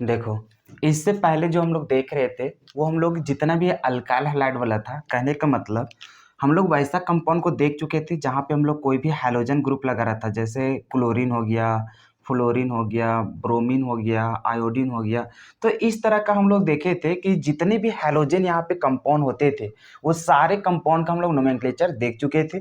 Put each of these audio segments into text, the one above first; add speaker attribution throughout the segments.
Speaker 1: देखो, इससे पहले जो हम लोग देख रहे थे वो हम लोग जितना भी अल्काइल हैलाइड वाला था, कहने का मतलब हम लोग वैसा कंपाउंड को देख चुके थे जहाँ पे हम लोग कोई भी हैलोजन ग्रुप लगा रहा था, जैसे क्लोरीन हो गया, फ्लोरीन हो गया, ब्रोमीन हो गया, आयोडीन हो गया। तो इस तरह का हम लोग देखे थे कि जितने भी हैलोजन यहाँ पे कंपाउंड होते थे वो सारे कंपाउंड का हम लोग नोमेनक्लेचर देख चुके थे।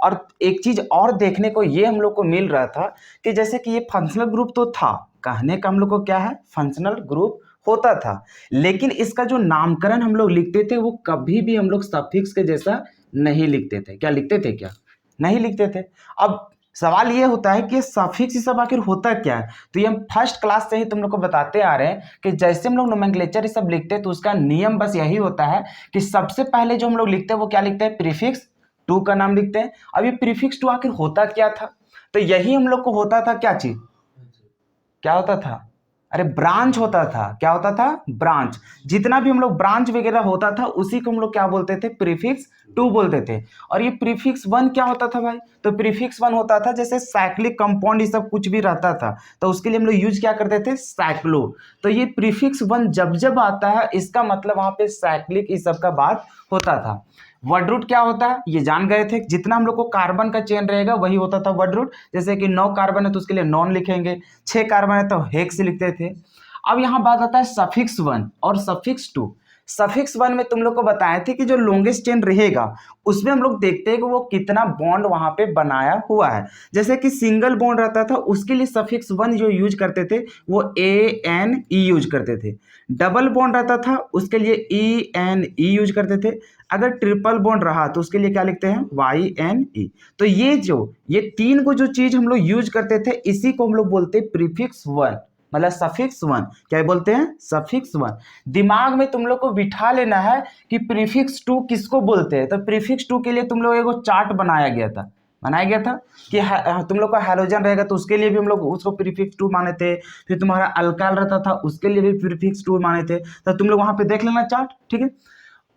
Speaker 1: और एक चीज और देखने को ये हम लोग को मिल रहा था कि जैसे कि ये फंक्शनल ग्रुप तो था, कहने का हम लोग को क्या है, फंक्शनल ग्रुप होता था, लेकिन इसका जो नामकरण हम लोग लिखते थे वो कभी भी हम लोग सफिक्स के जैसा नहीं लिखते थे। क्या लिखते थे? क्या नहीं लिखते थे। अब सवाल ये होता है कि सफिक्स ये सब आखिर होता क्या है। तो ये हम फर्स्ट क्लास से ही तुम लोग को बताते आ रहे हैं कि जैसे हम लोग नोमेनक्लेचर ये सब लिखते हैं तो उसका नियम बस यही होता है कि सबसे पहले जो हम लोग लिखते हैं वो क्या लिखते हैं, प्रीफिक्स टू का नाम लिखते हैं। अब ये प्रीफिक्स टू आखिर होता क्या था, तो यही हम लोग को होता था, क्या चीज, क्या होता था, अरे ब्रांच होता था। क्या होता था? ब्रांच। जितना भी हम लोग ब्रांच वगैरह होता था उसी को हम लोग क्या बोलते थे, प्रीफिक्स टू बोलते थे। और ये प्रीफिक्स वन क्या होता था भाई, तो प्रीफिक्स वन होता था जैसे साइक्लिक कंपाउंड ये सब कुछ भी रहता था तो उसके लिए हम लोग यूज क्या करते थे, साइक्लो। तो ये प्रीफिक्स वन जब जब आता है इसका मतलब वहां पे साइक्लिक इस सब का बात होता था। वर्ड रूट क्या होता है ये जान गए थे, जितना हम लोग को कार्बन का चेन रहेगा वही होता था वर्ड रूट। जैसे कि 9 कार्बन है तो उसके लिए नॉन लिखेंगे, 6 कार्बन है तो हेक्स लिखते थे। अब यहाँ बात आता है सफिक्स वन और सफिक्स टू। सफिक्स वन में तुम लोग को बताए थे कि जो लॉन्गेस्ट चेन रहेगा उसमें हम लोग देखते हैं कि वो कितना बॉन्ड वहां पे बनाया हुआ है। जैसे कि सिंगल बॉन्ड रहता था उसके लिए सफिक्स वन जो यूज करते थे वो ANE यूज करते थे। डबल बॉन्ड रहता था उसके लिए ENE यूज करते थे। अगर ट्रिपल बॉन्ड रहा तो उसके लिए क्या लिखते हैं, YNE। तो ये तीन को जो चीज हम लोग यूज करते थे इसी को हम लोग बोलते हैं प्रीफिक्स वन, मतलब सफिक्स वन। क्या बोलते हैं, सफिक्स वन। दिमाग में तुम लोग को बिठा लेना है कि प्रीफिक्स टू किसको बोलते हैं। तो प्रीफिक्स टू के लिए तुम लोग एगो चार्ट बनाया गया था कि तुम लोग का हैलोजन रहेगा तो उसके लिए भी हम लोग उसको प्रीफिक्स टू माने थे। फिर तुम्हारा अल्काइल रहता था उसके लिए भी प्रीफिक्स टू माने थे। तो तुम लोग वहां पे देख लेना चार्ट, ठीक है।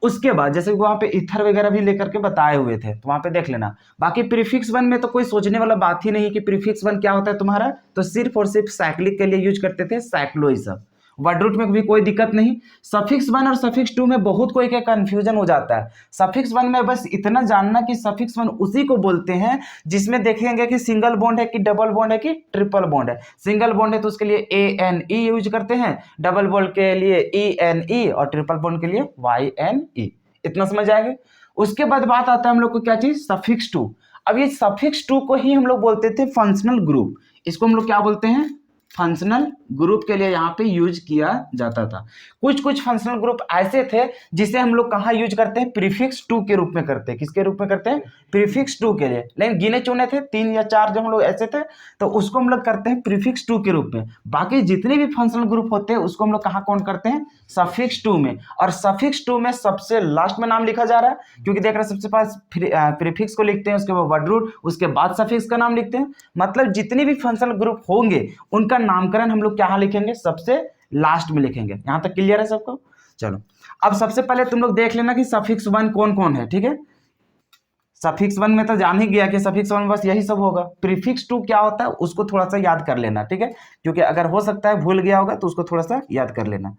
Speaker 1: उसके बाद जैसे वहां पे इथर वगैरह भी लेकर के बताए हुए थे तो वहां पे देख लेना। बाकी प्रीफिक्स वन में तो कोई सोचने वाला बात ही नहीं कि प्रीफिक्स वन क्या होता है तुम्हारा, तो सिर्फ और सिर्फ साइक्लिक के लिए यूज करते थे, साइक्लोइज्म। वर्ड रूट में भी कोई दिक्कत नहीं। सफिक्स वन और सफिक्स टू में बहुत कोई का कंफ्यूजन हो जाता है। सफिक्स वन में बस इतना जानना कि सफिक्स वन उसी को बोलते हैं जिसमें देखेंगे कि सिंगल बॉन्ड है कि डबल बॉन्ड है कि ट्रिपल बॉन्ड है। सिंगल बॉन्ड है तो उसके लिए ANE यूज करते हैं, डबल बॉन्ड के लिए ENE और ट्रिपल बॉन्ड के लिए YNE। इतना समझ आएगा। उसके बाद बात आता है हम लोग को क्या चीज, सफिक्स टू। अब ये सफिक्स टू को ही हम लोग बोलते थे फंक्शनल ग्रुप। इसको हम लोग क्या बोलते हैं, फंक्शनल ग्रुप के लिए यहाँ पे यूज किया जाता था। कुछ कुछ फंक्शनल ग्रुप ऐसे थे जिसे हम लोग कहाँ यूज करते हैं, प्रीफिक्स टू के रूप में करते हैं। किसके रूप में करते हैं, प्रीफिक्स टू के लिए। लेकिन गिने चुने थे 3 या 4 जो हम लोग ऐसे थे तो उसको हम लोग करते हैं प्रीफिक्स टू के रूप में। बाकी जितने भी फंक्शनल ग्रुप होते हैं उसको हम लोग कहाँ कौन करते हैं, सफिक्स टू में। और सफिक्स टू में सबसे लास्ट में नाम लिखा जा रहा है क्योंकि देख रहे हैं सबसे पास प्रीफिक्स को लिखते हैं, उसके बाद वर्ड रूट, उसके बाद सफिक्स का नाम लिखते हैं। मतलब जितने भी फंक्शनल ग्रुप होंगे उनका नामकरण हम लोग क्या लिखेंगे, सबसे लास्ट में लिखेंगे। यहां तक क्लियर है सबको। चलो अब सबसे पहले तुम लोग देख लेना कि सफिक्स वन कौन कौन है, ठीक है। सफिक्स वन में तो जान ही गया कि सफिक्स वन में बस यही सब होगा। प्रीफिक्स टू क्या होता है उसको थोड़ा सा याद कर लेना, ठीक है, क्योंकि अगर हो सकता है भूल गया होगा तो उसको थोड़ा सा याद कर लेना।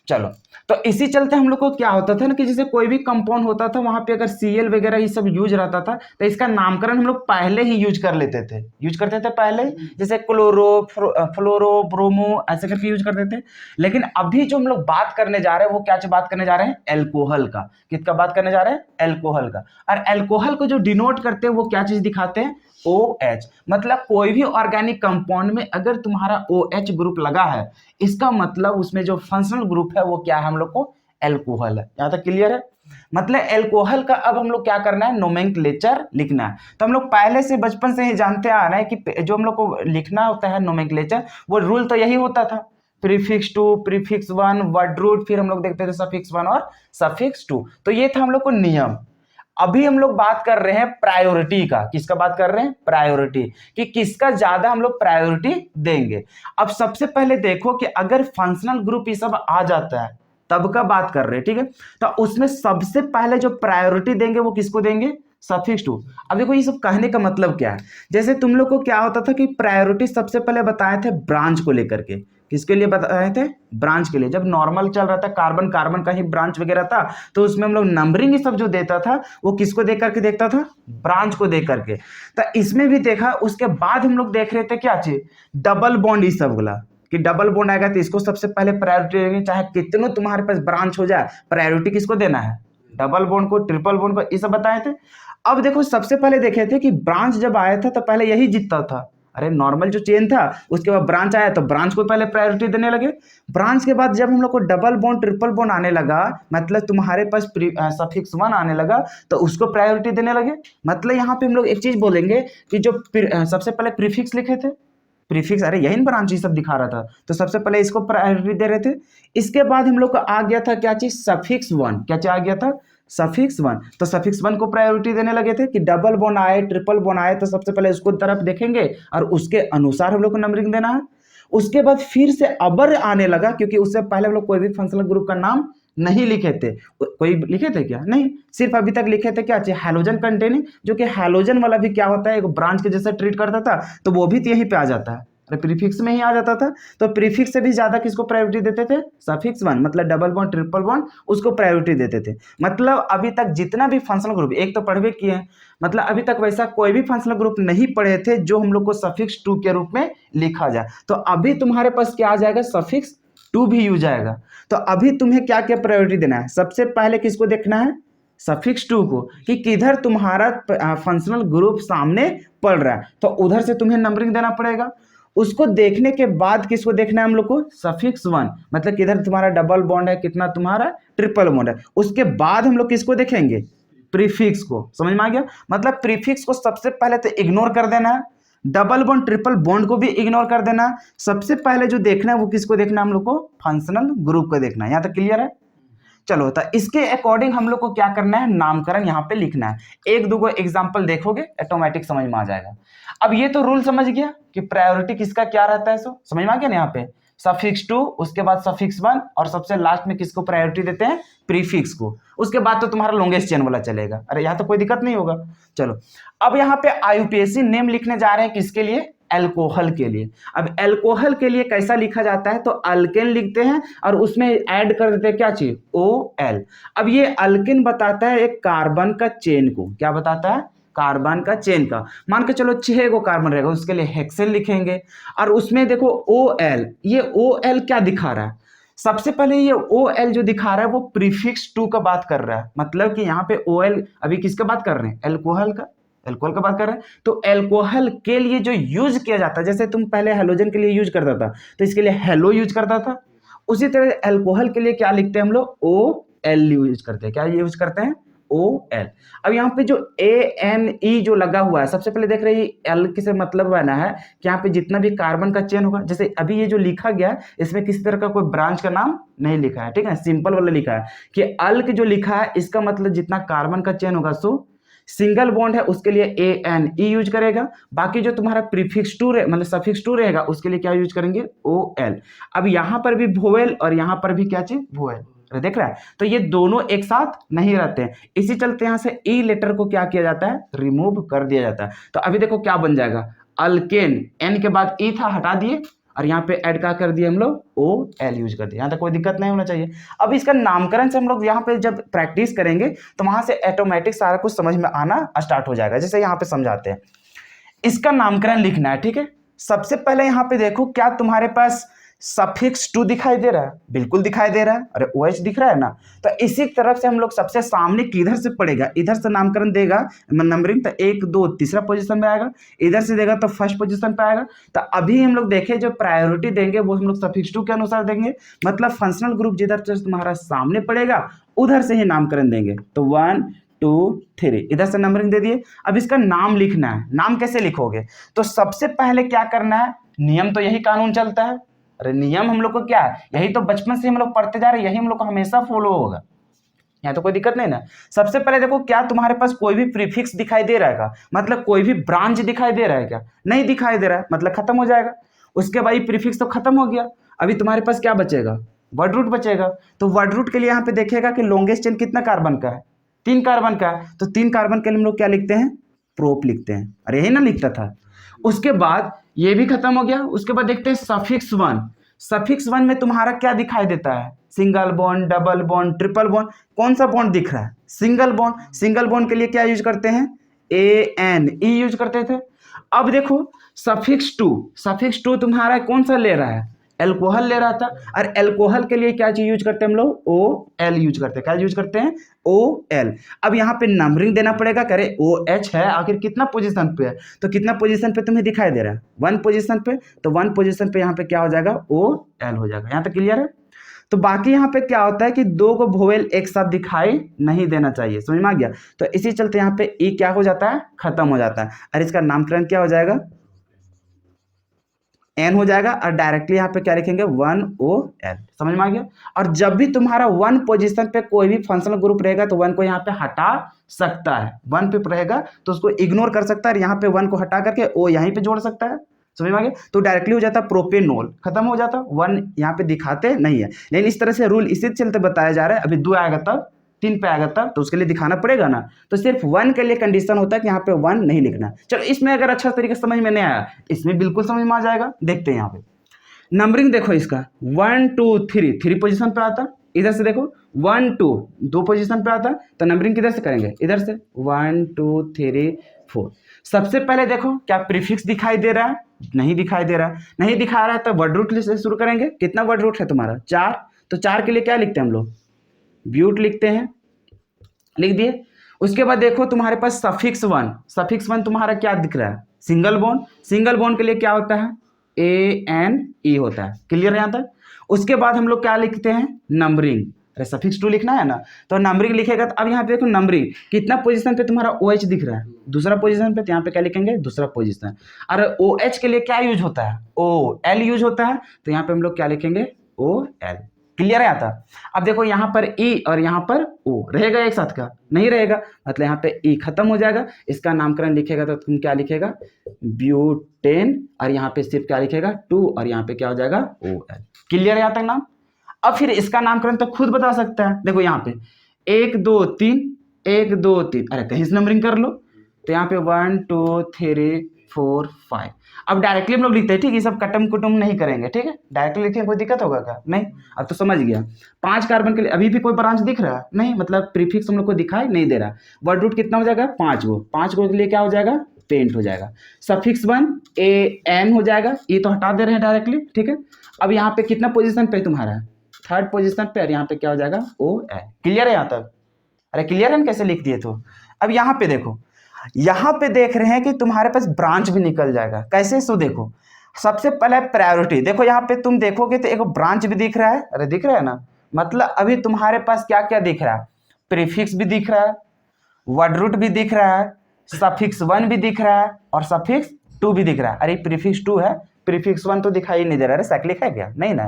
Speaker 1: चलो तो इसी चलते हम लोग को क्या होता था ना कि जैसे कोई भी कंपाउंड होता था वहां पे अगर Cl वगैरह ये सब यूज रहता था तो इसका नामकरण हम लोग पहले ही यूज कर लेते थे, यूज करते थे पहले ही, जैसे क्लोरो, फ्लोरो, ब्रोमो ऐसे करके यूज करते थे। लेकिन अभी जो हम लोग बात करने जा रहे हैं वो क्या बात करने जा रहे हैं, एल्कोहल का। किसका बात करने जा रहे हैं, एल्कोहल का। और एल्कोहल को जो डिनोट करते हैं वो क्या चीज दिखाते हैं, OH। मतलब कोई भी ऑर्गेनिक कंपाउंड में अगर तुम्हारा OH ग्रुप लगा है इसका मतलब उसमें जो फंक्शनल ग्रुप है वो क्या है, हम लोग को एल्कोहल है। यहां तक क्लियर है। मतलब एल्कोहल का अब हम लोग क्या करना है, नोमेनक्लेचर लिखना है। तो हम लोग पहले से बचपन से ही जानते आ रहे हैं कि जो हम लोग को लिखना होता है नोमेनक्लेचर, वो रूल तो यही होता था, prefix two, prefix one, word root, फिर हम लोग देखते थे सफिक्स वन और सफिक्स टू। तो ये था हम लोग को नियम। अभी हम लोग बात कर रहे हैं प्रायोरिटी का। किसका बात कर रहे हैं, प्रायोरिटी, कि किसका ज्यादा हम लोग प्रायोरिटी देंगे। अब सबसे पहले देखो कि अगर फंक्शनल ग्रुप ये सब आ जाता है तब का बात कर रहे हैं, ठीक है। तो उसमें सबसे पहले जो प्रायोरिटी देंगे वो किसको देंगे, सफिक्स टू। अब देखो ये सब कहने का मतलब क्या है, जैसे तुम लोग को क्या होता था कि प्रायोरिटी सबसे पहले बताए थे ब्रांच को लेकर के, किसके लिए बताए थे? ब्रांच के लिए। जब नॉर्मल चल रहा था, कार्बन कार्बन का ही ब्रांच वगैरह था, तो उसमें हम लोग नंबरिंग सब जो देता था वो किसको देख करके देखता था? ब्रांच को देख करके। तो इसमें भी देखा, उसके बाद हम लोग देख रहे थे क्या चीज? डबल बॉन्ड, इस सब वाला कि डबल बॉन्ड आएगा तो इसको सबसे पहले प्रायोरिटी देंगे, चाहे कितनों तुम्हारे पास ब्रांच हो जाए, प्रायोरिटी किसको देना है? डबल बॉन्ड को, ट्रिपल बॉन्ड को, ये सब बताए थे। अब देखो, सबसे पहले देखे थे कि ब्रांच जब आया था तो पहले यही जीतता था। अरे नॉर्मल जो चेन था, उसके बाद ब्रांच आया तो ब्रांच को पहले प्रायोरिटी देने लगे। ब्रांच के बाद जब हम लोग को डबल बॉन्ड ट्रिपल बॉन्ड आने लगा, मतलब तुम्हारे पास सफिक्स 1 आने लगा, तो उसको प्रायोरिटी देने लगे। मतलब यहाँ पे हम लोग एक चीज बोलेंगे कि जो सबसे पहले प्रीफिक्स लिखे थे, प्रीफिक्स, अरे यही ब्रांच ही सब दिखा रहा था, तो सबसे पहले इसको प्रायोरिटी दे रहे थे। इसके बाद हम लोग को आ गया था क्या चीज? सफिक्स 1। क्या चीज आ गया था? सफिक्स 1। तो सफिक्स 1 को प्रायोरिटी देने लगे थे कि डबल बॉन्ड आए, ट्रिपल बॉन्ड आए तो सबसे पहले उसको तरफ देखेंगे और उसके अनुसार हम लोग को नंबरिंग देना है। उसके बाद फिर से अबर आने लगा, क्योंकि उससे पहले हम लोग कोई भी फंक्शनल ग्रुप का नाम नहीं लिखे थे। कोई लिखे थे क्या? नहीं, सिर्फ अभी तक लिखे थे क्या चाहिए? हैलोजन कंटेनिंग, जो कि हैलोजन वाला भी क्या होता है, एक ब्रांच के जैसा ट्रीट करता था, तो वो भी यहीं पे आ जाता है, प्रीफिक्स में ही आ जाता था। तो प्रीफिक्स से भी ज्यादा किसको प्रायोरिटी देते थे? सफिक्स 1, मतलब डबल बॉन्ड ट्रिपल बॉन्ड, उसको प्रायोरिटी देते थे। मतलब अभी तक जितना भी फंक्शनल ग्रुप, एक तो पढ़वे किए हैं, मतलब अभी तक वैसा कोई भी फंक्शनल ग्रुप नहीं पढ़े थे जो हम लोग को सफिक्स 2 के रूप में लिखा जाए। तो अभी तुम्हारे पास क्या आ जाएगा? सफिक्स 2 भी यूज आएगा। तो अभी तुम्हें क्या क्या प्रायोरिटी देना है? सबसे पहले किसको देखना है? सफिक्स 2 को, कि किधर तुम्हारा फंक्शनल ग्रुप सामने पड़ रहा है, तो उधर से तुम्हें नंबरिंग देना पड़ेगा। उसको देखने के बाद किसको देखना है हम लोग को? सफिक्स 1, मतलब किधर तुम्हारा डबल बॉन्ड है, कितना तुम्हारा ट्रिपल बॉन्ड है। उसके बाद हम लोग किसको देखेंगे? प्रीफिक्स को। समझ में आ गया? मतलब प्रीफिक्स को सबसे पहले तो इग्नोर कर देना है, डबल बॉन्ड ट्रिपल बॉन्ड को भी इग्नोर कर देना है। सबसे पहले जो देखना है वो किसको देखना है हम लोग को? फंक्शनल ग्रुप को देखना है। यहां तक क्लियर है? चलो, तो इसके अकॉर्डिंग हम लोग को क्या करना है? नामकरण यहाँ पे लिखना है। एक दो एग्जाम्पल देखोगे ऑटोमेटिक समझ में आ जाएगा। अब ये तो रूल समझ गया कि प्रायोरिटी किसका क्या रहता है, सो समझ में आ गया ना। यहाँ पे सफिक्स 2, उसके बाद सफिक्स 1, और सबसे लास्ट में किसको प्रायोरिटी देते हैं? प्रीफिक्स को। उसके बाद तो तुम्हारा लॉन्गेस्ट चेन वाला चलेगा। अरे यहाँ तो कोई दिक्कत नहीं होगा। चलो, अब यहाँ पे आईयूपीएसी नेम लिखने जा रहे हैं, किसके लिए? एल्कोहल के लिए। अब एल्कोहल के लिए कैसा लिखा जाता है? तो अल्केन लिखते हैं और उसमें ऐड कर देते हैं क्या चीज? OL। अब ये अल्केन बताता है एक कार्बन का चेन को। क्या बताता है? कार्बन का चेन का। मान के चलो 6 गो कार्बन रहेगा, उसके लिए हेक्सेन लिखेंगे। और उसमें देखो OL, ये OL क्या दिखा रहा है? सबसे पहले ये OL जो दिखा रहा है वो प्रीफिक्स 2 का बात कर रहा है। मतलब कि यहाँ पे OL अभी किसका बात कर रहे हैं? एल्कोहल का। एल्कोहल का बात कर रहे हैं। तो एल्कोहल के लिए जो यूज किया जाता है, जैसे तुम पहले हेलोजन के लिए यूज करता था तो इसके लिए हेलो यूज करता था, उसी तरह एल्कोहल के लिए क्या लिखते हैं हम लोग? OL यूज करते हैं। क्या यूज करते हैं? OL। अब यहाँ पे जो ANE जो लगा हुआ है, सबसे पहले देख रहे हैं L किसे मतलब बना है कि यहाँ पे जितना भी कार्बन का चेन होगा, जैसे अभी ये जो लिखा गया है इसमें किसी तरह का कोई ब्रांच का नाम नहीं लिखा है, ठीक है, सिंपल वाला लिखा है कि अल्क जो लिखा है इसका मतलब जितना कार्बन का चेन होगा सो सिंगल बॉन्ड है उसके लिए ANE यूज करेगा। बाकी जो तुम्हारा प्रीफिक्स 2 मतलब सफिक्स 2 रहेगा उसके लिए क्या यूज करेंगे? OL। अब यहां पर भी वोवेल और यहां पर भी क्या चीज? वोवेल। देख रहा है? तो ये दोनों एक साथ नहीं रहते हैं, इसी चलते यहां से ई लेटर को क्या किया जाता है? रिमूव कर दिया जाता है। तो अभी देखो क्या बन जाएगा? अल्केन, एन के बाद ई था, हटा दिए, और यहाँ पे ऐड क्या कर दिए हम लोग? OL यूज कर दिए। यहाँ तक कोई दिक्कत नहीं होना चाहिए। अब इसका नामकरण से हम लोग यहाँ पे जब प्रैक्टिस करेंगे तो वहां से ऑटोमेटिक सारा कुछ समझ में आना स्टार्ट हो जाएगा। जैसे यहाँ पे समझाते हैं, इसका नामकरण लिखना है, ठीक है। सबसे पहले यहाँ पे देखो, क्या तुम्हारे पास सफिक्स 2 दिखाई दे रहा है? बिल्कुल दिखाई दे रहा है। अरे OH दिख रहा है ना। तो इसी तरफ से हम लोग सबसे सामने किधर से पड़ेगा? इधर से नामकरण देगा नंबरिंग, तो 1 2 तीसरा पोजीशन पे आएगा, इधर से देगा तो फर्स्ट पोजीशन पे आएगा। तो अभी हम लोग देखें जो प्रायोरिटी देंगे वो हम लोग सफिक्स 2 के अनुसार देंगे, मतलब फंक्शनल ग्रुप जिधर से तुम्हारा सामने पड़ेगा उधर से ही नामकरण देंगे। तो 1 2 3 इधर से नंबरिंग दे दिए। अब इसका नाम लिखना है। नाम कैसे लिखोगे? तो सबसे पहले क्या करना है? नियम तो यही कानून चलता है। अरे नियम हम लोग को क्या है? यही तो बचपन से हम लोग पढ़ते जा रहे हैं, यही हम लोग को हमेशा फॉलो होगा। यहाँ तो कोई दिक्कत नहीं ना। सबसे पहले देखो, क्या तुम्हारे पास कोई भी प्रीफिक्स दिखाई दे रहा है क्या? मतलब कोई भी ब्रांच दिखाई दे रहा है क्या? नहीं दिखाई दे रहा है, मतलब खत्म हो जाएगा। उसके बाद प्रीफिक्स तो खत्म हो गया, अभी तुम्हारे पास क्या बचेगा? वर्ड रूट बचेगा। तो वर्ड रूट के लिए यहाँ पे देखेगा कि लॉन्गेस्ट चेन कितना कार्बन का है? 3 कार्बन का है। तो 3 कार्बन के लिए हम लोग क्या लिखते हैं? प्रोप लिखते हैं। अरे यही ना लिखता था। उसके बाद ये भी खत्म हो गया। उसके बाद देखते हैं सफिक्स 1। सफिक्स 1 में तुम्हारा क्या दिखाई देता है? Single bond, double bond, triple bond. कौन सा बॉन्ड दिख रहा है? Single bond. सिंगल बॉन्ड के लिए क्या यूज करते हैं? ANE यूज करते थे। अब देखो सफिक्स 2 तुम्हारा कौन सा ले रहा है? एल्कोहल ले रहा था। और एल्कोहल के लिए क्या चीज यूज करते हैं हम लोग? OL यूज करते हैं। क्या यूज करते हैं? OL। अब यहाँ पे नंबरिंग देना पड़ेगा। करे OH है, आखिर कितना पोजीशन पे है? तो कितना पोजीशन पे तुम्हें दिखाई दे रहा है? 1 पोजीशन पे। तो 1 पोजीशन पे यहाँ पे क्या हो जाएगा? OL हो जाएगा। यहाँ तक क्लियर है? तो बाकी यहाँ पे क्या होता है कि दो को वोवेल एक साथ दिखाई नहीं देना चाहिए। समझ में आ गया? तो इसी चलते यहाँ पे ई क्या हो जाता है? खत्म हो जाता है। और इसका नामकरण क्या हो जाएगा? N हो जाएगा। और डायरेक्टली यहाँ पे क्या लिखेंगे? 1OL। समझ में आ गया? और जब भी तुम्हारा 1 पोजीशन पे कोई भी फंक्शनल ग्रुप रहेगा तो 1 को यहाँ पे हटा सकता है। 1 पे रहेगा तो उसको इग्नोर कर सकता है और यहाँ पे 1 को हटा करके O यहीं पे जोड़ सकता है। समझ में आ गया? तो डायरेक्टली हो जाता है प्रोपेनॉल, खत्म हो जाता। 1 यहाँ पे दिखाते नहीं है, लेकिन इस तरह से रूल इसी चलते बताया जा रहा है। अभी 2 आएगा तब, 3 पे आएगा तब, तो उसके लिए दिखाना पड़ेगा ना। तो सिर्फ 1 के लिए कंडीशन होता है कि यहाँ पे 1 नहीं लिखना। चलो इसमें अगर अच्छा तरीके से समझ में नहीं आया, इसमें बिल्कुल समझ में आ जाएगा। देखते हैं यहाँ पे नंबरिंग देखो इसका 1 2 3 पोजीशन पे आता। इधर से देखो 1 2 पोजीशन पे आता। तो नंबरिंग किधर से करेंगे? इधर से 1 2 3 4। सबसे पहले देखो क्या प्रीफिक्स दिखाई दे रहा है? नहीं दिखाई दे रहा है। नहीं दिखा रहा है तो वर्ड रूट से शुरू करेंगे। कितना वर्ड रूट है तुम्हारा? 4। तो 4 के लिए क्या लिखते हैं हम लोग? ब्यूट लिखते हैं। लिख दिए। उसके बाद देखो तुम्हारे पास सफिक्स 1 तुम्हारा क्या दिख रहा है? Single bond. सिंगल बॉन्ड के लिए क्या होता है? ANE होता है। क्लियर है यहाँ तक? उसके बाद हम लोग क्या लिखते हैं? नंबरिंग। अरे सफिक्स 2 लिखना है ना, तो नंबरिंग लिखेगा। तो अब यहाँ पे देखो नंबरिंग कितना पोजीशन पे तुम्हारा OH दिख रहा है? दूसरा पोजीशन पे। तो यहाँ पे क्या लिखेंगे? दूसरा पोजीशन। और OH के लिए क्या यूज होता है? OL यूज होता है। तो यहाँ पे हम लोग क्या लिखेंगे? OL। क्लियर है आता? अब देखो यहाँ पर E और यहाँ पर O रहेगा एक साथ का? नहीं रहेगा, मतलब यहाँ पे E खत्म हो जाएगा। इसका नामकरण लिखेगा तो तुम क्या लिखेगा? ब्यूटेन। और यहाँ पे सिर्फ क्या लिखेगा? 2। और यहाँ पे क्या हो जाएगा? OL। क्लियर है यहाँ तक नाम? अब फिर इसका नामकरण तो खुद बता सकता है। देखो यहाँ पे 1 2 3 1 2 3। अरे कहीं से नंबरिंग कर लो। तो यहाँ पे 1 2 3 4 5। अब डायरेक्टली हम लोग लिखते हैं, ठीक है? ये सब कटम कुटुम नहीं करेंगे, ठीक है? डायरेक्टली लिखेंगे, कोई दिक्कत होगा क्या? नहीं। अब तो समझ गया। 5 कार्बन के लिए अभी भी कोई ब्रांच दिख रहा है? नहीं, मतलब प्रीफिक्स हम लोग को दिखाई नहीं दे रहा। वर्ड रूट कितना हो जाएगा? 5 गो। 5 गो के लिए क्या हो जाएगा? पेंट हो जाएगा। सफिक्स 1 AN हो जाएगा। ये तो हटा दे रहे हैं डायरेक्टली, ठीक है? अब यहाँ पे कितना पोजिशन पे तुम्हारा? 3rd पोजिशन पे। और यहाँ पे क्या हो जाएगा? OL। क्लियर है यहाँ तक? अरे क्लियर है? कैसे लिख दिए? तो अब यहाँ पे देखो, यहाँ पे देख रहे हैं कि तुम्हारे पास ब्रांच भी निकल जाएगा। कैसे? सो देखो सबसे पहले प्रायोरिटी देखो। यहाँ पे तुम देखोगे तो एक ब्रांच भी दिख रहा है। अरे दिख रहा है ना? मतलब अभी तुम्हारे पास क्या क्या दिख रहा है? प्रीफिक्स भी दिख रहा है, वर्ड रूट भी दिख रहा है, सफिक्स 1 भी दिख रहा है और सफिक्स 2 भी दिख रहा है। अरे प्रीफिक्स 2 है, प्रीफिक्स 1 तो दिखाई नहीं दे रहा है। साइक्लिक है क्या? नहीं ना।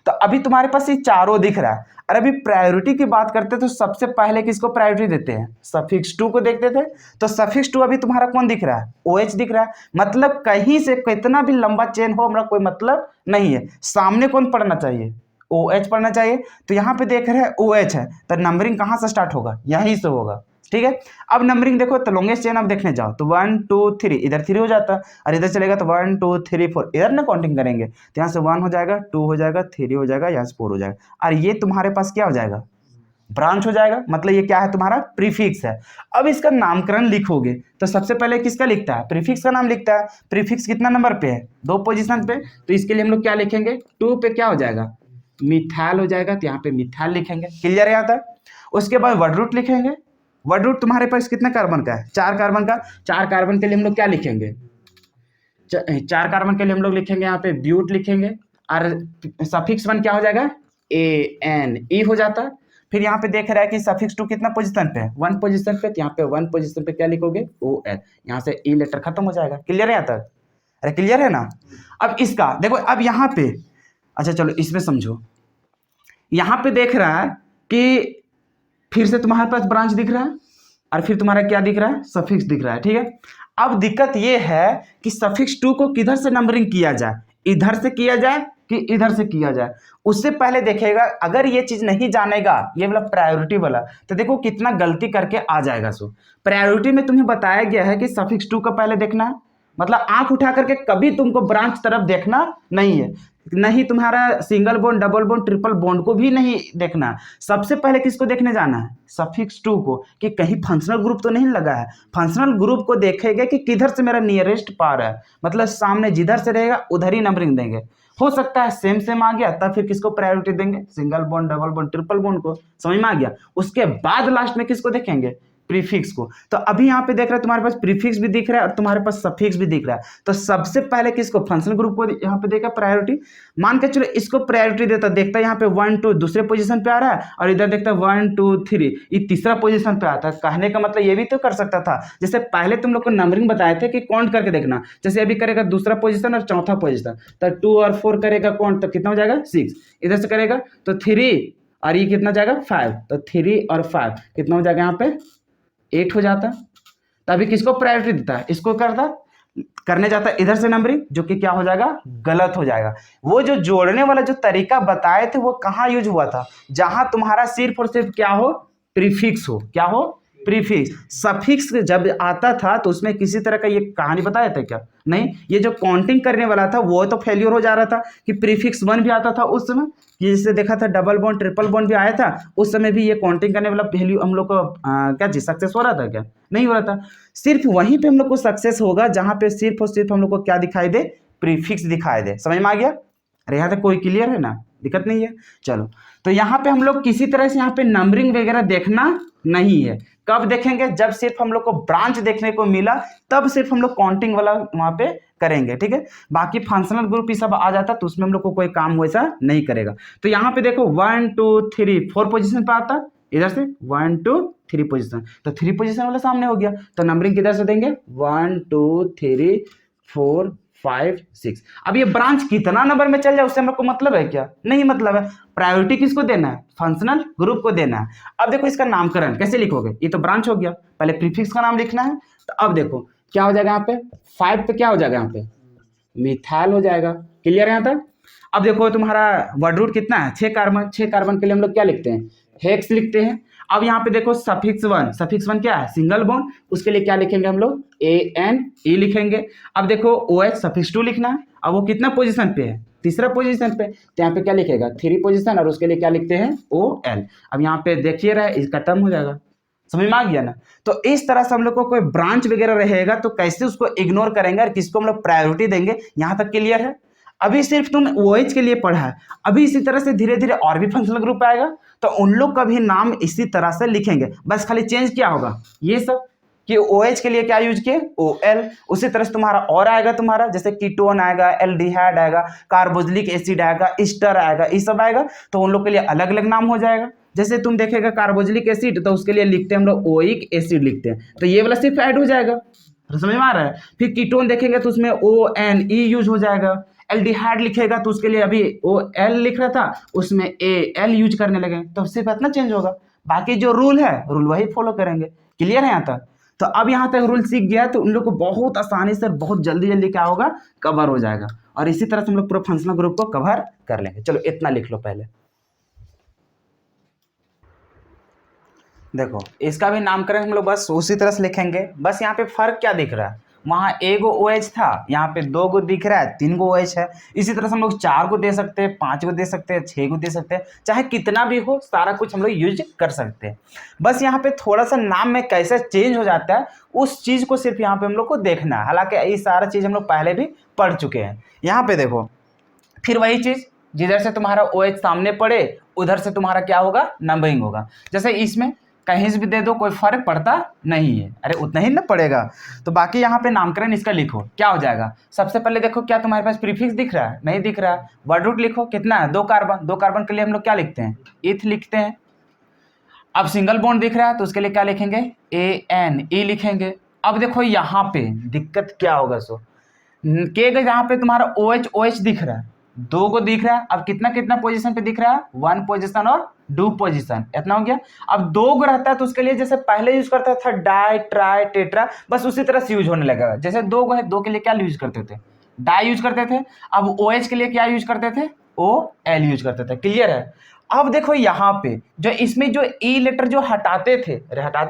Speaker 1: तो अभी तुम्हारे पास ये चारों दिख रहा है। और अभी प्रायोरिटी की बात करते तो सबसे पहले किसको प्रायोरिटी देते हैं? सफिक्स 2 को देखते थे। तो सफिक्स 2 अभी तुम्हारा कौन दिख रहा है? OH दिख रहा है। मतलब कहीं से कितना भी लंबा चेन हो, हमारा कोई मतलब नहीं है। सामने कौन पढ़ना चाहिए? OH पढ़ना चाहिए। तो यहाँ पे देख रहे हैं OH है, तो नंबरिंग कहाँ से स्टार्ट होगा? यहीं से होगा, ठीक है? अब नंबरिंग देखो तो लॉन्गेस्ट चेन आप देखने जाओ तो 1 2 3 इधर 3 हो जाता, और इधर चलेगा तो 1 2 3 4 इधर ना काउंटिंग करेंगे। तो यहाँ से 1 हो जाएगा, 2 हो जाएगा, 3 हो जाएगा, यहाँ से 4 हो जाएगा। और ये तुम्हारे पास क्या हो जाएगा? ब्रांच हो जाएगा। मतलब ये क्या है? तुम्हारा प्रीफिक्स है। अब इसका नामकरण लिखोगे तो सबसे पहले किसका लिखता है? प्रीफिक्स का नाम लिखता है। प्रीफिक्स कितना नंबर पे है? 2 पोजीशन पे। तो इसके लिए हम लोग क्या लिखेंगे? 2 पे क्या हो जाएगा? मिथाइल हो जाएगा। तो यहाँ पे मिथाइल लिखेंगे। क्लियर है यहाँ तक? उसके बाद वर्ड रूट लिखेंगे। वर्ड रूट तुम्हारे पास कितने कार्बन का है? 4 कार्बन का। 4 कार्बन के लिए हम लोग क्या लिखेंगे? 4 कार्बन के लिए हम लोग लिखेंगे यहाँ पे ब्यूट लिखेंगे। और सफिक्स 1 क्या हो जाएगा? ANE हो जाता है। फिर यहाँ पे देख रहा है कि सफिक्स 2 कितना पोजीशन पे है? 1 पोजीशन पे। तो यहाँ पे 1 पोजीशन पे क्या लिखोगे? OL। यहाँ से E लेटर खत्म हो जाएगा। क्लियर है यहाँ तक? अरे क्लियर है ना? अब इसका देखो, अब यहाँ पे अच्छा चलो इसमें समझो। यहाँ पे देख रहा है कि फिर से तुम्हारे पास ब्रांच दिख रहा है और फिर तुम्हारा क्या दिख रहा है? सफिक्स दिख रहा है, ठीक है? अब दिक्कत ये है कि सफिक्स 2 को किधर से नंबरिंग किया जाए? इधर से किया जाए कि इधर से किया जाए? उससे पहले देखेगा, अगर ये चीज नहीं जानेगा, ये वाला प्रायोरिटी वाला, तो देखो कितना गलती करके आ जाएगा। सो प्रायोरिटी में तुम्हें बताया गया है कि सफिक्स 2 का पहले देखना है। मतलब आंख उठा करके कभी तुमको ब्रांच तरफ देखना नहीं है। नहीं तुम्हारा single bond, double bond, triple bond को भी नहीं देखना। सबसे पहले किसको देखने जाना है? सफिक्स टू को, कि कहीं फंक्शनल ग्रुप तो नहीं लगा है। फंक्शनल ग्रुप को देखेंगे कि किधर से मेरा नियरेस्ट पार है, मतलब सामने जिधर से रहेगा उधर ही नंबरिंग देंगे। हो सकता है सेम सेम आ गया, तब फिर किसको प्रायोरिटी देंगे? Single bond, double bond, triple bond को। समझ में आ गया? उसके बाद लास्ट में किसको देखेंगे? प्रीफिक्स को। तो अभी यहाँ पे देख रहे हैं तुम्हारे पास प्रीफिक्स भी दिख रहा है और तुम्हारे पास सफिक्स भी दिख रहा है। तो सबसे पहले किसको? फंक्शनल ग्रुप को यहाँ पे देगा प्रायोरिटी। मान के चलो इसको प्रायोरिटी देता, देखता यहाँ पे 1 2 दूसरे पोजीशन पे आ रहा है और इधर देखता 1 2 3 ये तीसरा पोजीशन पे आता है। कहने का मतलब ये भी तो कर सकता था, जैसे पहले तुम लोग को नंबरिंग बताए थे कि काउंट करके देखना। जैसे अभी करेगा दूसरा पोजीशन और चौथा पोजीशन, तो 2 और 4 करेगा काउंट, तो कितना हो जाएगा? 6। इधर से करेगा तो 3 और ये कितना जाएगा? 5। तो 3 और 5 कितना हो जाएगा? यहाँ पे 8 हो जाता। तो अभी किसको प्रायोरिटी देता है? इसको करने जाता है इधर से नंबरिंग, जो कि क्या हो जाएगा? गलत हो जाएगा। वो जो जोड़ने वाला जो तरीका बताए थे वो कहाँ यूज हुआ था? जहां तुम्हारा सिर्फ और सिर्फ क्या हो? प्रीफिक्स हो। क्या हो? प्रीफिक्स। सफिक्स जब आता था तो उसमें किसी तरह का ये कहानी बताया था क्या? नहीं। ये जो काउंटिंग करने वाला था वो तो फेल्योर हो जा रहा था कि प्रीफिक्स 1 भी आता था उस समय। ये जिससे देखा था डबल बॉन्ड, ट्रिपल बॉन्ड भी आया था उस समय भी, ये काउंटिंग करने वाला वैल्यू हम लोग को क्या जी सक्सेस हो रहा था क्या? नहीं हो रहा था। सिर्फ वहीं पे हम लोग को सक्सेस होगा जहां पे सिर्फ और सिर्फ हम लोग को क्या दिखाई दे? प्रीफिक्स दिखाई दे। समझ में आ गया? अरे यहाँ तक कोई क्लियर है ना? दिक्कत नहीं है। चलो, तो यहाँ पे हम लोग किसी तरह से यहाँ पे नंबरिंग वगैरह देखना नहीं है। कब देखेंगे? जब सिर्फ हम लोग को ब्रांच देखने को मिला तब सिर्फ हम लोग काउंटिंग वाला वहां पे करेंगे। ठीक है, बाकी फंक्शनल ग्रुप ही सब आ जाता तो उसमें हम लोग को कोई काम वैसा नहीं करेगा। तो यहाँ पे देखो 1 2 3 4 पोजीशन पे आता, इधर से 1 2 3 पोजीशन, तो 3 पोजीशन वाला सामने हो गया। तो नंबरिंग किधर से देंगे? 1 2 3 4 5 6। अब ये ब्रांच कितना नंबर में चल जाए उससे हम लोग को मतलब है क्या? नहीं मतलब है। प्रायोरिटी किसको देना है? फंक्शनल ग्रुप को देना है। अब देखो इसका नामकरण कैसे लिखोगे? ये तो ब्रांच हो गया, पहले प्रीफिक्स का नाम लिखना है। तो अब देखो क्या हो जाएगा यहाँ पे? 5 पे क्या हो जाएगा? यहाँ पे मिथाइल हो जाएगा। क्लियर है यहाँ तक? अब देखो तुम्हारा वर्ड रूट कितना है? 6 कार्बन। 6 कार्बन के लिए हम लोग क्या लिखते हैं? हेक्स लिखते हैं। अब यहाँ पे देखो सफिक्स 1, सफिक्स 1 क्या है? Single bond. उसके लिए क्या लिखेंगे हम लोग? ANE लिखेंगे। अब देखो OH सफिक्स 2 लिखना है। अब वो कितना पोजीशन पे है? तीसरा पोजीशन पे। तो यहाँ पे क्या लिखेगा? 3 पोजीशन और उसके लिए क्या लिखते हैं? OL। अब यहाँ पे देखिए रहा है, इसका टर्म हो जाएगा। समझ में आ गया ना? तो इस तरह से हम लोग को कोई ब्रांच वगैरह रहेगा तो कैसे उसको इग्नोर करेंगे और किसको हम लोग प्रायोरिटी देंगे, यहाँ तक क्लियर है? अभी सिर्फ तुम OH के लिए पढ़ा है, अभी इसी तरह से धीरे धीरे और भी फंक्शनल ग्रुप आएगा तो उन लोग का भी नाम इसी तरह से लिखेंगे। बस खाली चेंज क्या होगा? ये सब कि OH के लिए क्या यूज किए? OL। उसी तरह से तुम्हारा और आएगा, तुम्हारा जैसे कीटोन आएगा, एल्डिहाइड आएगा, कार्बोक्सिलिक एसिड आएगा, ईस्टर आएगा, ये सब आएगा तो उन लोग के लिए अलग अलग नाम हो जाएगा। जैसे तुम देखेगा कार्बोक्सिलिक एसिड तो उसके लिए लिखते हैं हम लोग ओइक एसिड लिखते हैं, तो ये वाला सिर्फ ऐड हो जाएगा। तो समझ में आ रहा है? फिर कीटोन देखेंगे तो उसमें ONE यूज हो जाएगा। एल्डिहाइड लिखेगा तो उसके लिए अभी OL लिख रहा था उसमें AL यूज करने लगे, तो सिर्फ इतना चेंज होगा। बाकी जो रूल है रूल वही फॉलो करेंगे। क्लियर है यहाँ तक? तो अब यहाँ तक रूल सीख गया तो उन लोग को बहुत आसानी से बहुत जल्दी जल्दी क्या होगा? कवर हो जाएगा। और इसी तरह से हम लोग पूरा फंक्शनल ग्रुप को कवर कर लेंगे। चलो इतना लिख लो पहले। देखो इसका भी नामकरण हम लोग बस उसी तरह से लिखेंगे। बस यहाँ पे फर्क क्या दिख रहा है? वहाँ एगो OH था, यहाँ पे 2 गो दिख रहा है, 3 गो OH है। इसी तरह से हम लोग 4 को दे सकते हैं, 5 को दे सकते हैं, 6 को दे सकते हैं, चाहे कितना भी हो सारा कुछ हम लोग यूज कर सकते हैं। बस यहाँ पे थोड़ा सा नाम में कैसे चेंज हो जाता है उस चीज़ को सिर्फ यहाँ पे हम लोग को देखना है। हालांकि ये सारा चीज़ हम लोग पहले भी पढ़ चुके हैं। यहाँ पे देखो फिर वही चीज़, जिधर से तुम्हारा OH सामने पड़े उधर से तुम्हारा क्या होगा? नंबरिंग होगा। जैसे इसमें कहीं से भी दे दो कोई फर्क पड़ता नहीं है, अरे उतना ही ना पड़ेगा। तो बाकी यहाँ पे नामकरण इसका लिखो क्या हो जाएगा? सबसे पहले देखो क्या तुम्हारे पास प्रीफिक्स दिख रहा है? नहीं दिख रहा है। वर्ड रूट लिखो कितना है? 2 कार्बन। 2 कार्बन के लिए हम लोग क्या लिखते हैं? इथ लिखते हैं। अब सिंगल बॉन्ड दिख रहा है तो उसके लिए क्या लिखेंगे? ANE लिखेंगे। अब देखो यहाँ पे दिक्कत क्या होगा? सो के जहाँ पे तुम्हारा OH दिख रहा है, 2 को दिख रहा है। अब कितना कितना पोजीशन पे दिख रहा है? 1 पोजीशन और 2 पोजीशन, इतना हो गया। अब 2 को रहता है तो उसके लिए जैसे पहले यूज करता था डाई ट्राई टेट्रा, बस उसी तरह से यूज होने लगा। जैसे 2 को है, 2 के लिए क्या यूज करते थे? डाई यूज करते थे। अब OH के लिए क्या यूज करते थे? OL यूज करते थे। क्लियर है? अब देखो यहाँ पे जो इसमें जो ई लेटर जो हटाते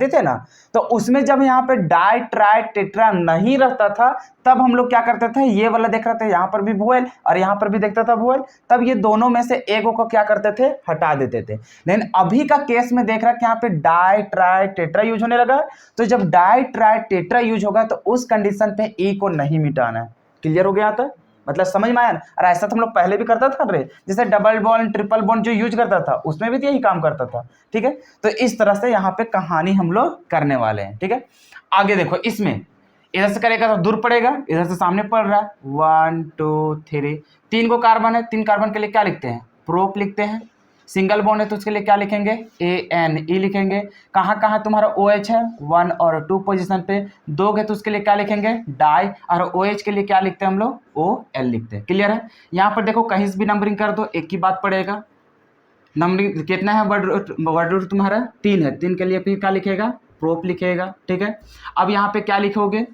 Speaker 1: थे ना, तो उसमें जब यहाँ पे डाई ट्राई टेट्रा नहीं रहता था तब हम लोग क्या करते थे, ये वाला देख रहे थे यहाँ पर भी वोवेल और यहाँ पर भी देखता था वोवेल, तब ये दोनों में से एक को क्या करते थे, हटा देते थे। लेकिन अभी का केस में देख रहा है कि यहाँ पे डाई ट्राई टेट्रा यूज होने लगा, तो जब डाई ट्राई टेट्रा यूज होगा तो उस कंडीशन पे ई को नहीं मिटाना है। क्लियर हो गया था, मतलब समझ में आया ना। और ऐसा तो हम लोग पहले भी करता था रे, जैसे डबल बॉन्ड ट्रिपल बॉन्ड जो यूज करता था उसमें भी तो यही काम करता था। ठीक है, तो इस तरह से यहाँ पे कहानी हम लोग करने वाले हैं। ठीक है, आगे देखो, इसमें इधर से करेगा तो दूर पड़ेगा, इधर से सामने पड़ रहा है, 1 2 3, 3 को कार्बन है, 3 कार्बन के लिए क्या लिखते हैं, प्रोप लिखते हैं। सिंगल बॉन्ड है तो उसके लिए क्या लिखेंगे, ANE लिखेंगे। कहाँ कहाँ तुम्हारा OH है, 1 और 2 पोजीशन पे। 2 है तो उसके लिए क्या लिखेंगे, डाई, और OH के लिए क्या लिखते हैं हम लोग, OL लिखते हैं। क्लियर है, यहाँ पर देखो कहीं से भी नंबरिंग कर दो एक ही बात पड़ेगा। नंबरिंग कितना है, वर्ड रूट तुम्हारा 3 है, 3 के लिए फिर क्या लिखेगा, प्रोप लिखेगा। ठीक है, अब यहाँ पे क्या लिखोगे,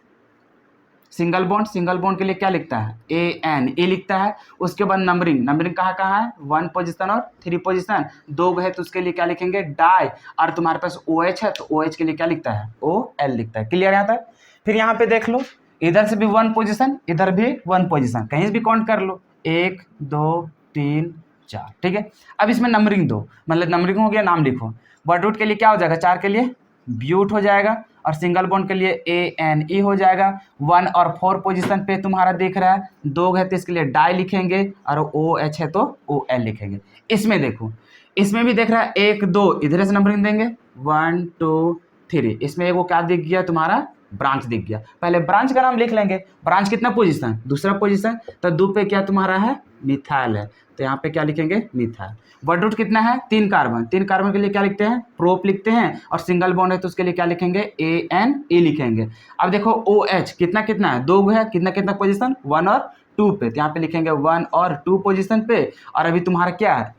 Speaker 1: सिंगल बॉन्ड के लिए क्या लिखता है, ANE लिखता है। उसके बाद नंबरिंग कहाँ कहाँ है, 1 पोजीशन और 3 पोजीशन। 2 है तो उसके लिए क्या लिखेंगे, डाई, और तुम्हारे पास OH है तो OH के लिए क्या लिखता है, OL लिखता है। क्लियर यहाँ तक। फिर यहाँ पे देख लो, इधर से भी 1 पोजीशन, इधर भी 1 पोजीशन, कहीं से भी काउंट कर लो, 1 2 3 4। ठीक है, अब इसमें नंबरिंग दो, मतलब नंबरिंग हो गया, नाम लिखो। वर्ड रूट के लिए क्या हो जाएगा, 4 के लिए ब्यूट हो जाएगा, और सिंगल बॉन्ड के लिए ANE हो जाएगा। 1 और 4 पोजीशन पे तुम्हारा देख रहा है, 2 है तो इसके लिए डाई लिखेंगे, और OH है तो OL लिखेंगे। इसमें देखो, इसमें भी देख रहा है 1 2, इधर से नंबरिंग देंगे, 1 2 3। इसमें एक वो क्या दिख गया, तुम्हारा ब्रांच दिख गया। पहले ब्रांच का नाम लिख लेंगे, ब्रांच कितना पोजीशन, दूसरा पोजीशन, तो 2 पे क्या तुम्हारा है, मिथाइल है, तो यहाँ पे क्या लिखेंगे, मिथाइल। वर्ड रूट कितना है, 3 कार्बन, 3 कार्बन के लिए क्या लिखते हैं, प्रोप लिखते हैं, और सिंगल बॉन्ड है तो उसके लिए क्या लिखेंगे, ANE लिखेंगे। अब देखो OH कितना कितना है, 2 है, कितना कितना पोजीशन, 1 और 2 पे, तो यहाँ पे लिखेंगे 1 और 2 पोजीशन पे। और अभी तुम्हारा क्या है,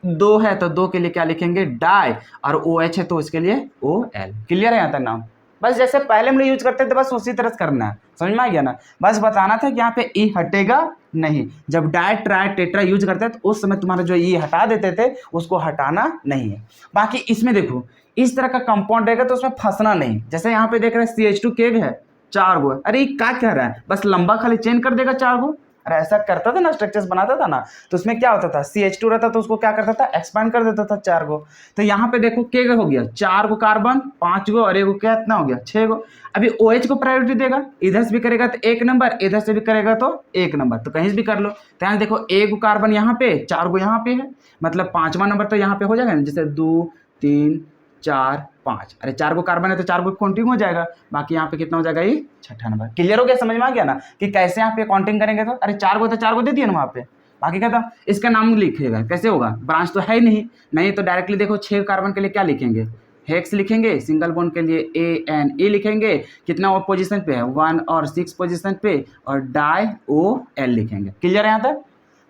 Speaker 1: 2 है तो 2 के लिए क्या लिखेंगे, डाई, और OH है तो उसके लिए OL। क्लियर है यहाँ तक नाम। बस जैसे पहले हम लोग यूज करते थे बस उसी तरह से करना है, समझ में आ गया ना। बस बताना था कि यहाँ पे ई हटेगा नहीं, जब डाई ट्राई टेट्रा यूज करते थे तो उस समय तुम्हारा जो ई हटा देते थे उसको हटाना नहीं है। बाकी इसमें देखो, इस तरह का कंपाउंड रहेगा तो उसमें फंसना नहीं। जैसे यहाँ पे देख रहे हैं CH2 केग है, 4 गो, अरे ये क्या कह रहा है, बस लंबा खाली चेंज कर देगा 4 गो। अरे ऐसा करता था ना, स्ट्रक्चर्स बनाता था ना, तो उसमें क्या होता था, CH2 रहता तो उसको क्या करता था, एक्सपांड कर देता था 4 गो। तो यहाँ पे देखो के हो गया, 4 गो कार्बन, 5 गो, और एक गो क्या इतना हो गया, 6 गो। अभी OH को प्रायोरिटी देगा, इधर से भी करेगा तो 1 नंबर, इधर से भी करेगा तो 1 नंबर, तो कहीं से भी कर लो। तो यहाँ देखो 1 गो कार्बन यहाँ पे, 4 गो यहाँ पे है, मतलब 5वां नंबर तो यहाँ पे हो जाएगा ना, जैसे 2 3 4 5। अरे 4 गो कार्बन है तो 4 गो काउंटिंग हो जाएगा, बाकी यहाँ पे कितना हो जाएगा, ये 6ठा नंबर। क्लियर हो गया, समझ में आ गया ना कि कैसे यहाँ पे काउंटिंग करेंगे। तो अरे 4 गो तो 4 गो दे दिए ना वहाँ पे, बाकी क्या था, इसका नाम लिखिएगा, कैसे होगा, ब्रांच तो है ही नहीं तो डायरेक्टली देखो 6 कार्बन के लिए क्या लिखेंगे, हेक्स लिखेंगे, सिंगल बॉन्ड के लिए ANE लिखेंगे, कितना वो पोजीशन पे है, 1 और 6 पोजीशन पे, और डाई OL लिखेंगे। क्लियर है यहाँ तक।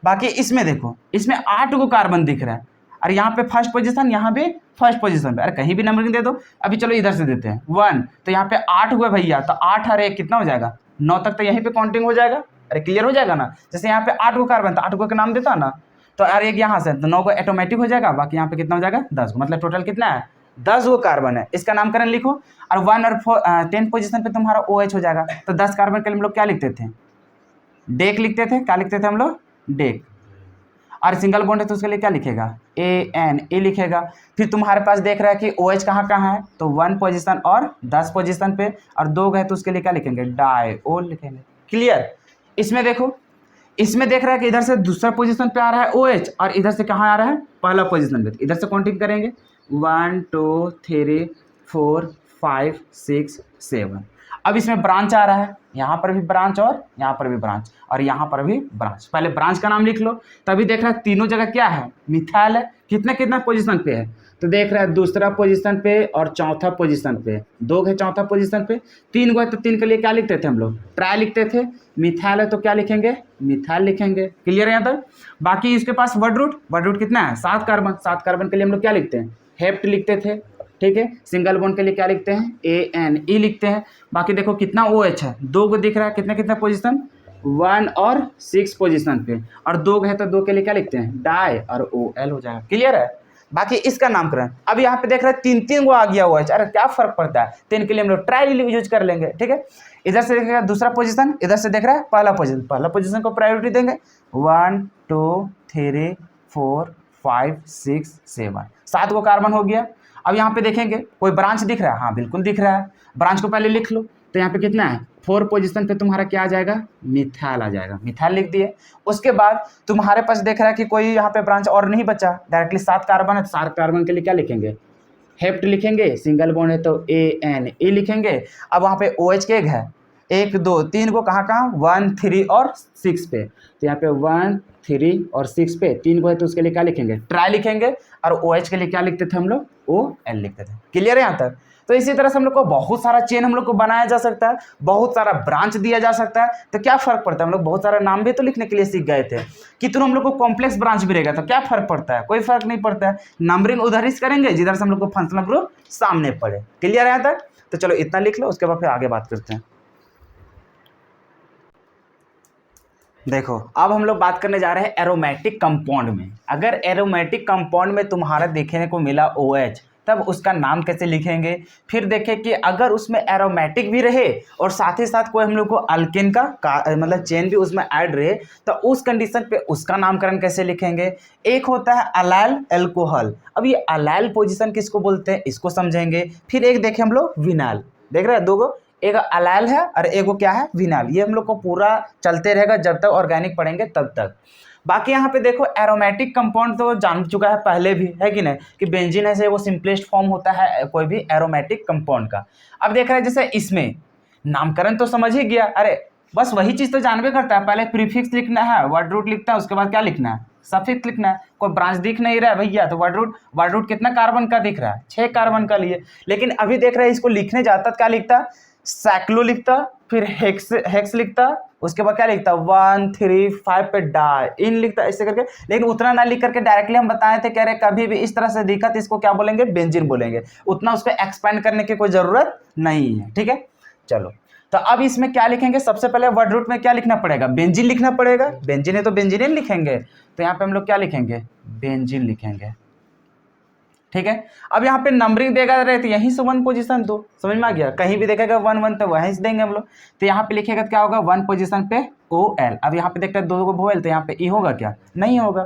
Speaker 1: बाकी इसमें देखो, इसमें 8 गो कार्बन दिख रहा है, और यहाँ पे फर्स्ट पोजीशन, यहाँ पे फर्स्ट पोजीशन पे, अरे कहीं भी नंबरिंग दे दो। अभी चलो इधर से देते हैं 1, तो यहाँ पे 8 हुआ भैया, तो 8 और 1 कितना हो जाएगा, 9 तक तो यहीं पे काउंटिंग हो जाएगा। अरे क्लियर हो जाएगा ना, जैसे यहाँ पे 8 गो कार्बन, तो 8 गो का नाम देता ना, तो यार एक यहाँ से तो 9 गो ऑटोमेटिक हो जाएगा, बाकी यहाँ पे कितना हो जाएगा, 10 गो, मतलब टोटल कितना है, 10 गो कार्बन है। इसका नामकरण लिखो, और 1 और 10 पोजीशन पे तुम्हारा OH हो जाएगा। तो 10 कार्बन के लिए हम लोग क्या लिखते थे, डेक लिखते थे, क्या लिखते थे हम लोग, डेक। और सिंगल बॉन्ड है तो उसके लिए क्या लिखेगा, ANE लिखेगा। फिर तुम्हारे पास देख रहा है कि OH कहाँ कहाँ है, तो 1 पोजीशन और 10 पोजीशन पे, और 2 गए तो उसके लिए क्या लिखेंगे, डाई OL लिखेंगे। क्लियर। इसमें देखो, इसमें देख रहा है कि इधर से दूसरा पोजीशन पे आ रहा है OH, और इधर से कहाँ आ रहा है, पहला पोजीशन पे, इधर से काउंटिंग करेंगे, 1 2 3 4 5 6 7। अब इसमें ब्रांच आ रहा है, यहाँ पर भी ब्रांच और यहाँ पर भी ब्रांच और यहाँ पर भी ब्रांच। पहले ब्रांच का नाम लिख लो, तभी देख रहा है तीनों जगह क्या है, मिथाइल है। कितना कितना पोजीशन पे है, तो देख रहा है दूसरा पोजीशन पे और चौथा पोजीशन पे, 2 है चौथा पोजीशन पे, 3 गो है तो 3 के लिए क्या लिखते थे हम लोग, ट्राई लिखते थे। मिथाइल है तो क्या लिखेंगे, मिथाइल लिखेंगे। क्लियर है यहाँ तक। बाकी इसके पास वर्ड रूट कितना है, 7 कार्बन, 7 कार्बन के लिए हम लोग क्या लिखते हैं, हेप्ट लिखते थे। ठीक है, सिंगल बॉन्ड के लिए क्या लिखते हैं, ANE लिखते हैं। बाकी देखो कितना OH है, 2 को दिख रहा है, कितना कितना पोजीशन, 1 और 6 पोजीशन पे, और 2 है तो 2 के लिए क्या लिखते हैं, डाई, और OL हो जाएगा। क्लियर है। बाकी इसका नामकरण अब यहाँ पे देख रहे हैं 3 गो आ गया हुआ है, अरे क्या फर्क पड़ता है, तो इनके लिए हम लोग ट्राई यूज कर लेंगे। ठीक है, इधर से देखेगा दूसरा पोजीशन, इधर से देख रहा है पहला पोजीशन, पहला पोजीशन को प्रायोरिटी देंगे। 1 2 3 4 5 6 7, 7 गो कार्बन हो गया। अब यहाँ पे देखेंगे कोई ब्रांच दिख रहा है, हाँ बिल्कुल दिख रहा है, ब्रांच को पहले लिख लो। तो यहाँ पे कितना है, 4 पोजीशन पे तुम्हारा क्या आ जाएगा, मिथाइल आ जाएगा, मिथाइल लिख दिए। उसके बाद तुम्हारे पास देख रहा है कि कोई यहाँ पे ब्रांच और नहीं बचा, डायरेक्टली 7 कार्बन है, 7 कार्बन के लिए क्या लिखेंगे, हेप्ट लिखेंगे, सिंगल बॉन्ड है तो ANE लिखेंगे। अब वहाँ पे OH के एक है, 1 2 3 को कहाँ 1 3 और 6 पे, तो यहाँ पे 1 3 और 6 पे 3 को है तो उसके लिए क्या लिखेंगे, ट्राई लिखेंगे, और OH के लिए क्या लिखते थे हम लोग, OL लिखते थे। क्लियर है यहाँ तक। तो इसी तरह से हम लोग को बहुत सारा चेन हम लोग को बनाया जा सकता है, बहुत सारा ब्रांच दिया जा सकता है। तो क्या फर्क पड़ता है, हम लोग बहुत सारा नाम भी तो लिखने के लिए सीख गए थे, कितने हम लोग को कॉम्प्लेक्स ब्रांच भी रहेगा तो क्या फर्क पड़ता है, कोई फर्क नहीं पड़ता है। नंबरिंग उधर ही करेंगे जिधर से हम लोग को फंक्शनल ग्रुप सामने पड़े। क्लियर है यहाँ तक। तो चलो इतना लिख लो, उसके बाद फिर आगे बात करते हैं। देखो अब हम लोग बात करने जा रहे हैं एरोमेटिक कंपाउंड में। अगर एरोमेटिक कंपाउंड में तुम्हारा देखने को मिला OH, तब उसका नाम कैसे लिखेंगे। फिर देखें कि अगर उसमें एरोमेटिक भी रहे और साथ ही साथ कोई हम लोग को अल्केन का मतलब चेन भी उसमें ऐड रहे, तो उस कंडीशन पे उसका नामकरण कैसे लिखेंगे। एक होता है अलाइल एल्कोहल। अब ये अलाइल पोजीशन किसको बोलते हैं, इसको समझेंगे। फिर एक देखें हम लोग विनाइल, देख रहे हैं दो गो, एक अलाइल है और एक क्या है विनाइल। ये हम लोग को पूरा चलते रहेगा जब तक ऑर्गेनिक पढ़ेंगे तब तक। बाकी यहाँ पे देखो एरोमेटिक कंपाउंड तो जान चुका है पहले भी, है कि नहीं, कि बेंजीन है वो सिंपलेस्ट फॉर्म होता है कोई भी एरोमेटिक कंपाउंड का। अब देख रहे हैं जैसे इसमें नामकरण तो समझ ही गया, अरे बस वही चीज तो जानवे करता है, पहले प्रीफिक्स लिखना है, वर्ड रूट लिखता है, उसके बाद क्या लिखना है, सफिक्स लिखना है। कोई ब्रांच दिख नहीं रहा है भैया तो वर्ड रूट कितना कार्बन का दिख रहा है, 6 कार्बन का लिए। लेकिन अभी देख रहे हैं इसको लिखने जाता क्या लिखता, सैक्लो लिखता, फिर हेक्स लिखता, उसके बाद क्या लिखता 1 3 5 पे डाई इन लिखता, ऐसे करके। लेकिन उतना ना लिख करके डायरेक्टली हम बताए थे, कह रहे कभी भी इस तरह से दिखा तो इसको क्या बोलेंगे, बेंजीन बोलेंगे। उतना उसको एक्सपेंड करने की कोई जरूरत नहीं है। ठीक है, चलो तो अब इसमें क्या लिखेंगे, सबसे पहले वर्ड रूट में क्या लिखना पड़ेगा, बेंजीन लिखना पड़ेगा। बेंजीन है तो बेंजीन लिखेंगे, तो यहाँ पे हम लोग क्या लिखेंगे, बेंजीन लिखेंगे। ठीक है, अब यहाँ पे नंबरिंग देगा रहे तो यहीं से 1 पोजीशन 2, समझ में आ गया, कहीं भी देखेगा 1 1 तो वहीं से देंगे हम लोग। तो यहाँ पे लिखेगा तो क्या होगा 1 पोजीशन पे OL। अब यहाँ पे देखते हैं 2 को वोवेल, तो यहाँ पे E होगा क्या, नहीं होगा।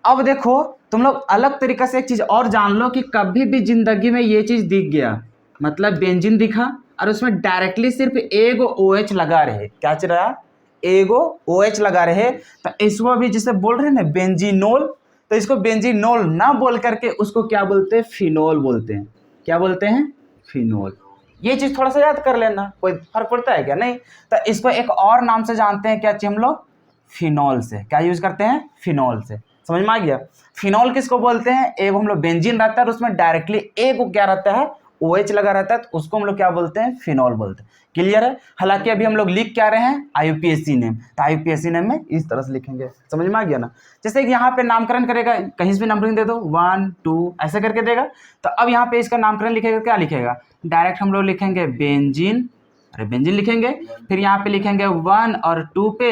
Speaker 1: अब देखो तुम लोग अलग तरीका से एक चीज और जान लो कि कभी भी जिंदगी में ये चीज दिख गया, मतलब बेंजीन दिखा और उसमें डायरेक्टली सिर्फ एगो OH लगा रहे, क्या चल रहा, एगो OH लगा रहे, तो इसको भी जिसे बोल रहे हैं ना बेंजीनोल, तो इसको बेंजीनोल ना बोल करके उसको क्या बोलते हैं, फिनोल बोलते हैं। क्या बोलते हैं, फिनोल। ये चीज थोड़ा सा याद कर लेना, कोई फर्क पड़ता है क्या, नहीं। तो इसको एक और नाम से जानते हैं, क्या चाहिए हम लोग, फिनोल से। क्या यूज करते हैं, फिनोल से। समझ में आ गया। फिनोल किसको बोलते हैं, एक हम लोग बेंजीन रहता है और उसमें डायरेक्टली एक क्या रहता है, OH लगा रहता है, तो उसको हम लोग क्या बोलते हैं, फिनोल बोलते हैं। क्लियर है। हालांकि अभी हम लोग लिख क्या रहे हैं, IUPAC नेम, तो IUPAC नेम में इस तरह से लिखेंगे। समझ में आ गया ना। जैसे कि यहाँ पे नामकरण करेगा, कहीं से भी नामकरण दे दो 1 2 ऐसे करके देगा, तो अब यहाँ पे इसका नामकरण लिखेगा, क्या लिखेगा, डायरेक्ट हम लोग लिखेंगे बेंजीन, अरे बेंजीन लिखेंगे। फिर यहाँ पे लिखेंगे 1 और 2 पे,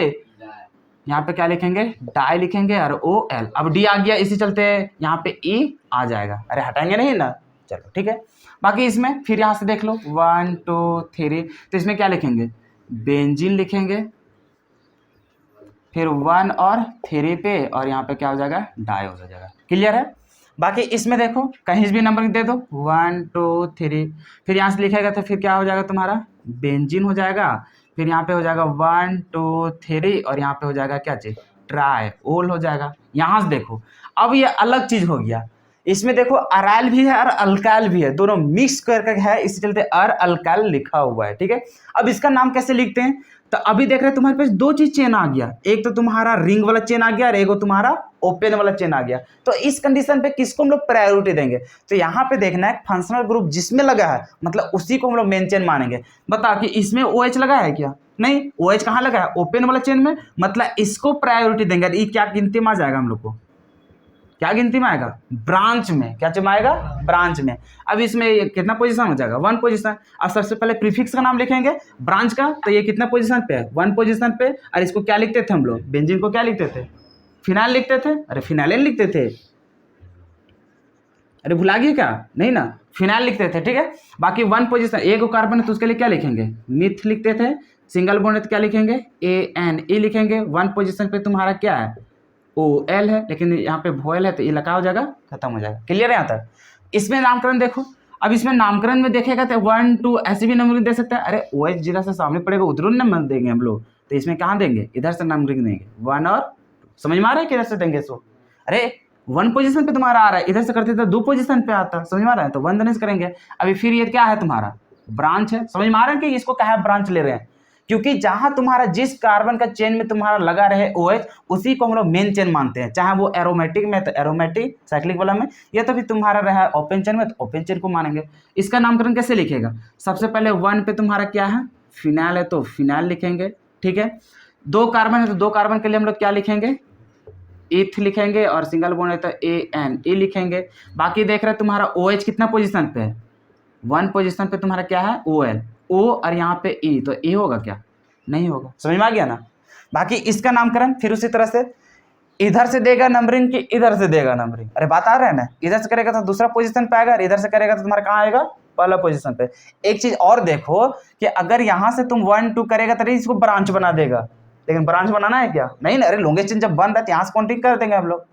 Speaker 1: यहाँ पे क्या लिखेंगे, डाई लिखेंगे और OL। अब D आ गया, इसी चलते यहाँ पे E आ जाएगा, अरे हटाएंगे नहीं ना, चलो ठीक है। बाकी इसमें फिर यहाँ से देख लो 1 2 3, तो इसमें क्या लिखेंगे, बेंजीन लिखेंगे, फिर 1 और 3 पे, और यहाँ पे क्या हो जाएगा, डाई हो जाएगा। क्लियर है। बाकी इसमें देखो कहीं भी नंबर दे दो 1 2 3, फिर यहाँ से लिखेगा तो फिर क्या हो जाएगा तुम्हारा, बेंजीन हो जाएगा। फिर यहाँ पे हो जाएगा 1 2 3, और यहाँ पे हो जाएगा क्या चीज, ट्राई ओल हो जाएगा। यहाँ से देखो अब ये अलग चीज हो गया, इसमें देखो अराइल भी है और अल्काइल भी है, दोनों मिक्स करके है, इसी चलते अर अल्काइल लिखा हुआ है। ठीक है, अब इसका नाम कैसे लिखते हैं, तो अभी देख रहे हैं तुम्हारे पास 2 चीज चेन आ गया, एक तो तुम्हारा रिंग वाला चेन आ गया और एक तुम्हारा ओपन वाला चेन आ गया। तो इस कंडीशन पे किसको हम लोग प्रायोरिटी देंगे, तो यहाँ पे देखना है फंक्शनल ग्रुप जिसमें लगा है, मतलब उसी को हम लोग मेन चेन मानेंगे। बता कि इसमें OH लगा है क्या, नहीं, OH कहाँ लगा है, ओपन वाला चेन में, मतलब इसको प्रायोरिटी देंगे। ये क्या गिनती में आ जाएगा हम लोग को, क्या गिनती में आएगा? ब्रांच में। क्या में आएगा? ब्रांच में। अब इसमें कितना पोजीशन हो जाएगा? 1 पोजीशन। अब सबसे पहले प्रीफिक्स का नाम लिखेंगे ब्रांच का, तो ये कितना पोजीशन पे है? 1 पोजीशन पे। और इसको क्या लिखते थे हम लोग? बेंजीन को क्या लिखते थे? फिनाइल लिखते थे। अरे फिनाइल लिखते थे, अरे भुला गए क्या? नहीं ना, फिनाइल लिखते थे, ठीक है। बाकी 1 पोजीशन, एक कार्बन है तो उसके लिए क्या लिखेंगे? मिथ लिखते थे। सिंगल बॉन्ड है तो क्या लिखेंगे? ANE लिखेंगे। 1 पोजीशन पे तुम्हारा क्या है? OL है, लेकिन यहाँ पे वोएल है तो ये लगा हो जाएगा, खत्म हो जाएगा। क्लियर है यहाँ तक? इसमें नामकरण देखो, अब इसमें नामकरण में देखेगा तो 1 2 ऐसे भी नंबरिंग दे सकते हैं। अरे OH जिधर से सामने पड़ेगा उधर नंबर देंगे हम लोग, तो इसमें कहाँ देंगे? इधर से नंबरिंग देंगे 1 और 2। समझ में आ रहा है किधर से देंगे इसको? अरे 1 पोजीशन पे तुम्हारा आ रहा है, इधर से करते तो 2 पोजीशन पे आता। समझ में आ रहा है? तो 1 देने से करेंगे। अभी फिर ये क्या है तुम्हारा? ब्रांच है। समझ में आ रहा है कि इसको क्या है? ब्रांच ले रहे हैं, क्योंकि जहां तुम्हारा जिस कार्बन का चेन में तुम्हारा लगा रहे OH, उसी को हम लोग मेन चेन मानते हैं। चाहे वो एरोमेटिक में तो एरोमेटिक, साइक्लिक वाला में, या तो फिर तुम्हारा रहा ओपन चेन में तो ओपन चेन को मानेंगे। इसका नामकरण कैसे लिखेगा? सबसे पहले 1 पे तुम्हारा क्या है? फिनाइल है तो फिनाइल लिखेंगे, ठीक है। 2 कार्बन है तो 2 कार्बन के लिए हम लोग क्या लिखेंगे? ईथ लिखेंगे। और सिंगल बॉन्ड है तो ANE लिखेंगे। बाकी देख रहे तुम्हारा OH कितना पोजीशन पे है? 1 पोजीशन पे तुम्हारा क्या है? OL, O और यहाँ पे E, तो E होगा क्या? नहीं होगा। समझ में आ गया ना? बाकी इसका नामकरण फिर उसी तरह से, इधर से देगा नंबरिंग कि इधर से देगा नंबरिंग? अरे बात आ रहा है ना, इधर से करेगा तो दूसरा पोजीशन पे आएगा, इधर से करेगा तो तुम्हारा कहाँ आएगा? पहला पोजीशन पे। एक चीज और देखो कि अगर यहाँ से तुम 1 2 करेगा तो इसको ब्रांच बना देगा, लेकिन ब्रांच बनाना है क्या? नहीं ना। अरे लॉन्गेस्ट चेन जब बन रहा है तो यहाँ से काउंटिंग कर देंगे हम लोग,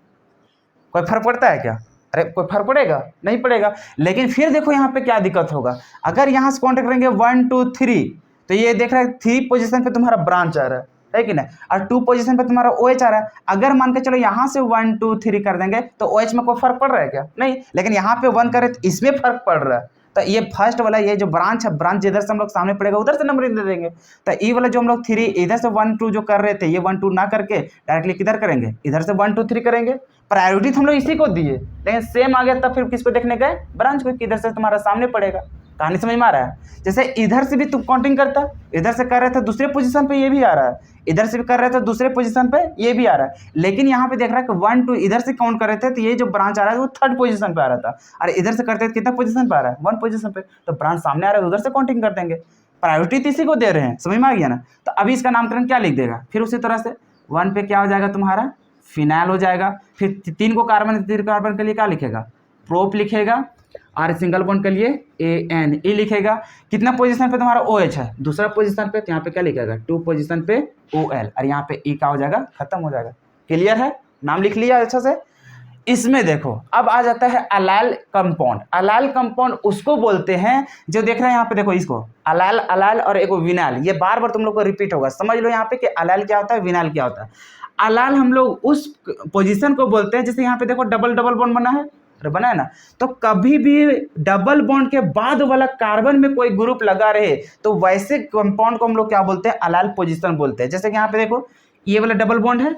Speaker 1: कोई फर्क पड़ता है क्या? अरे कोई फर्क पड़ेगा? नहीं पड़ेगा। लेकिन फिर देखो यहाँ पे क्या दिक्कत होगा, अगर यहाँ से काउंट करेंगे 1 2 3, तो ये देख रहा है 3 पोजीशन पे तुम्हारा ब्रांच आ रहा है कि नहीं, और 2 पोजीशन पे तुम्हारा OH आ रहा है। अगर मान के चलो यहाँ से 1 2 3 कर देंगे तो OH में कोई फर्क पड़ रहा है क्या? नहीं। लेकिन यहाँ पे 1 करे तो इसमें फर्क पड़ रहा है। तो ये फर्स्ट वाला, ये जो ब्रांच है, ब्रांच जिधर से हम लोग सामने पड़ेगा उधर से नंबरिंग दे देंगे। तो ये वाला जो हम लोग 3 इधर से 1 2 जो कर रहे थे, ये 1 2 ना करके डायरेक्टली किधर करेंगे? इधर से 1 2 3 करेंगे। प्रायोरिटी तो हम लोग इसी को दिए, लेकिन सेम आ गया तब फिर किसको देखने गए? ब्रांच को, किधर से तुम्हारा सामने पड़ेगा। कहानी समझ में आ रहा है? जैसे इधर से भी तुम काउंटिंग करता, इधर से कर रहे थे दूसरे पोजीशन पे, ये भी आ रहा है, इधर से भी कर रहे थे दूसरे पोजीशन पे, ये भी आ रहा है। लेकिन यहाँ पे देख रहा है कि 1 2 इधर से काउंट कर रहे थे तो ये जो ब्रांच आ रहा है वो 3rd पोजीशन पे आ रहा था, और इधर से करते थे कितना पोजीशन पे आ रहा है? 1 पोजीशन पे। तो ब्रांच सामने आ रहा है, उधर से काउंटिंग कर देंगे। प्रायोरिटी तो इसी को दे रहे हैं। समझ में आ गया ना? तो अभी इसका नामकरण क्या लिख देगा? फिर उसी तरह से 1 पे क्या हो जाएगा तुम्हारा? फिनाइल हो जाएगा। फिर 3 को कार्बन, 3 कार्बन के लिए क्या लिखेगा? प्रोप लिखेगा। और सिंगल बॉन्ड के लिए ANE लिखेगा। कितना पोजीशन पे तुम्हारा OH है? दूसरा पोजीशन पे, तो यहाँ पे क्या लिखेगा? 2 पोजीशन पे OL, और यहाँ पे E का हो जाएगा, खत्म हो जाएगा। क्लियर है? नाम लिख लिया अच्छा से। इसमें देखो अब आ जाता है अलाइल कंपाउंड। अलाइल कंपाउंड उसको बोलते हैं जो देख रहे हैं यहाँ पे, देखो इसको अलाइल, अलाइल और एक विनाइल, ये बार बार तुम लोग को रिपीट होगा। समझ लो यहाँ पे कि अलाइल क्या होता है, विनाइल क्या होता है। अलाइल हम लोग उस पोजीशन को बोलते हैं, जैसे यहाँ पे देखो डबल डबल बॉन्ड बना है, बना है ना, तो कभी भी डबल बॉन्ड के बाद वाला कार्बन में कोई ग्रुप लगा रहे तो वैसे कंपाउंड को हम लोग क्या बोलते हैं? अलाइल पोजीशन बोलते हैं। जैसे कि यहाँ पे देखो ये वाला डबल बॉन्ड है,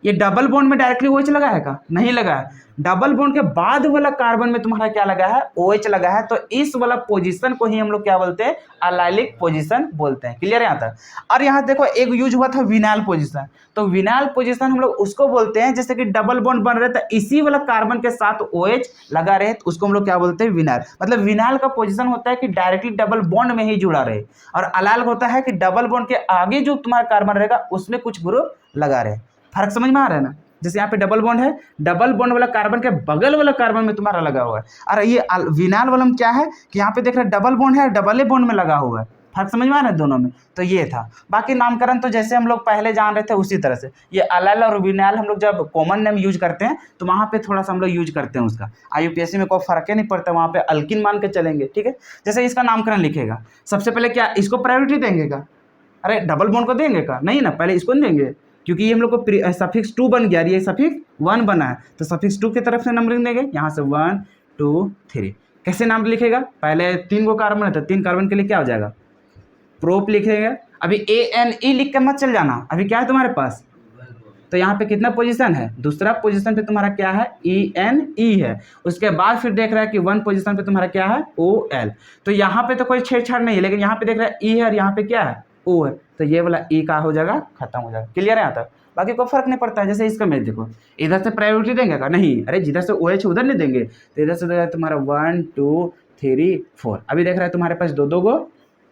Speaker 1: ये डबल बॉन्ड में डायरेक्टली OH लगा है का? नहीं लगा है। डबल बॉन्ड के बाद वाला कार्बन में तुम्हारा क्या लगा है? OH लगा है। तो इस वाला पोजीशन को ही हम लोग क्या बोलते हैं? अलाइलिक पोजीशन बोलते हैं। क्लियर है यहाँ तक? और यहाँ देखो एक यूज हुआ था विनाइल पोजीशन, तो विनाइल पोजीशन हम लोग उसको बोलते हैं जैसे कि डबल बॉन्ड बन रहे थे, इसी वाला कार्बन के साथ OH लगा रहे, तो उसको हम लोग क्या बोलते हैं? विनाइल। मतलब विनाइल का पोजीशन होता है कि डायरेक्टली डबल बॉन्ड में ही जुड़ा रहे, और अलाइल होता है कि डबल बॉन्ड के आगे जो तुम्हारा कार्बन रहेगा उसमें कुछ ग्रुप लगा रहे। फर्क समझ में आ रहा है ना? जैसे यहाँ पे डबल बॉन्ड है, डबल बॉन्ड वाला कार्बन के बगल वाला कार्बन में तुम्हारा लगा हुआ है, और ये विनाइल वाला में क्या है कि यहाँ पे देख रहे डबल बॉन्ड है, डबल बॉन्ड में लगा हुआ है। फर्क समझ में आ रहा है दोनों में? तो ये था। बाकी नामकरण तो जैसे हम लोग पहले जान रहे थे उसी तरह से। ये अलाइल और विनाइल हम लोग जब कॉमन नेम यूज करते हैं तो वहाँ पे थोड़ा सा हम लोग यूज करते हैं उसका। IUPAC में कोई फर्क ही नहीं पड़ता, वहाँ पे अल्किन मान के चलेंगे, ठीक है। जैसे इसका नामकरण लिखेगा, सबसे पहले क्या इसको प्रायोरिटी देंगे का? अरे डबल बॉन्ड को देंगे का? नहीं ना, पहले इसको देंगे, क्योंकि हम लोग को सफिक्स 2 बन गया, ये सफिक्स 1 बना है, तो सफिक्स 2 की तरफ से नंबरिंग देंगे। यहाँ से 1 2 3। कैसे नाम लिखेगा? पहले 3 को कार्बन है तो 3 कार्बन के लिए क्या हो जाएगा? प्रोप लिखेगा। अभी ANE लिख के मत चल जाना, अभी क्या है तुम्हारे पास? तो यहाँ पे कितना पोजीशन है? दूसरा पोजीशन पे तुम्हारा क्या है? ENE है। उसके बाद फिर देख रहा है कि 1 पोजीशन पे तुम्हारा क्या है? OL। तो यहाँ पे तो कोई छेड़छाड़ नहीं है, लेकिन यहाँ पे देख रहा है E है और यहाँ पे क्या है? O है। तो ये वाला ई का हो जाएगा, खत्म हो जाएगा। क्लियर है यहाँ तक? बाकी कोई फर्क नहीं पड़ता है। जैसे इसका मैं देखो, इधर से प्रायोरिटी देंगे का नहीं, अरे जिधर से ओ एच उधर नहीं देंगे, तो इधर से तुम्हारा 1 2 3 4। अभी देख रहा है तुम्हारे पास दो गो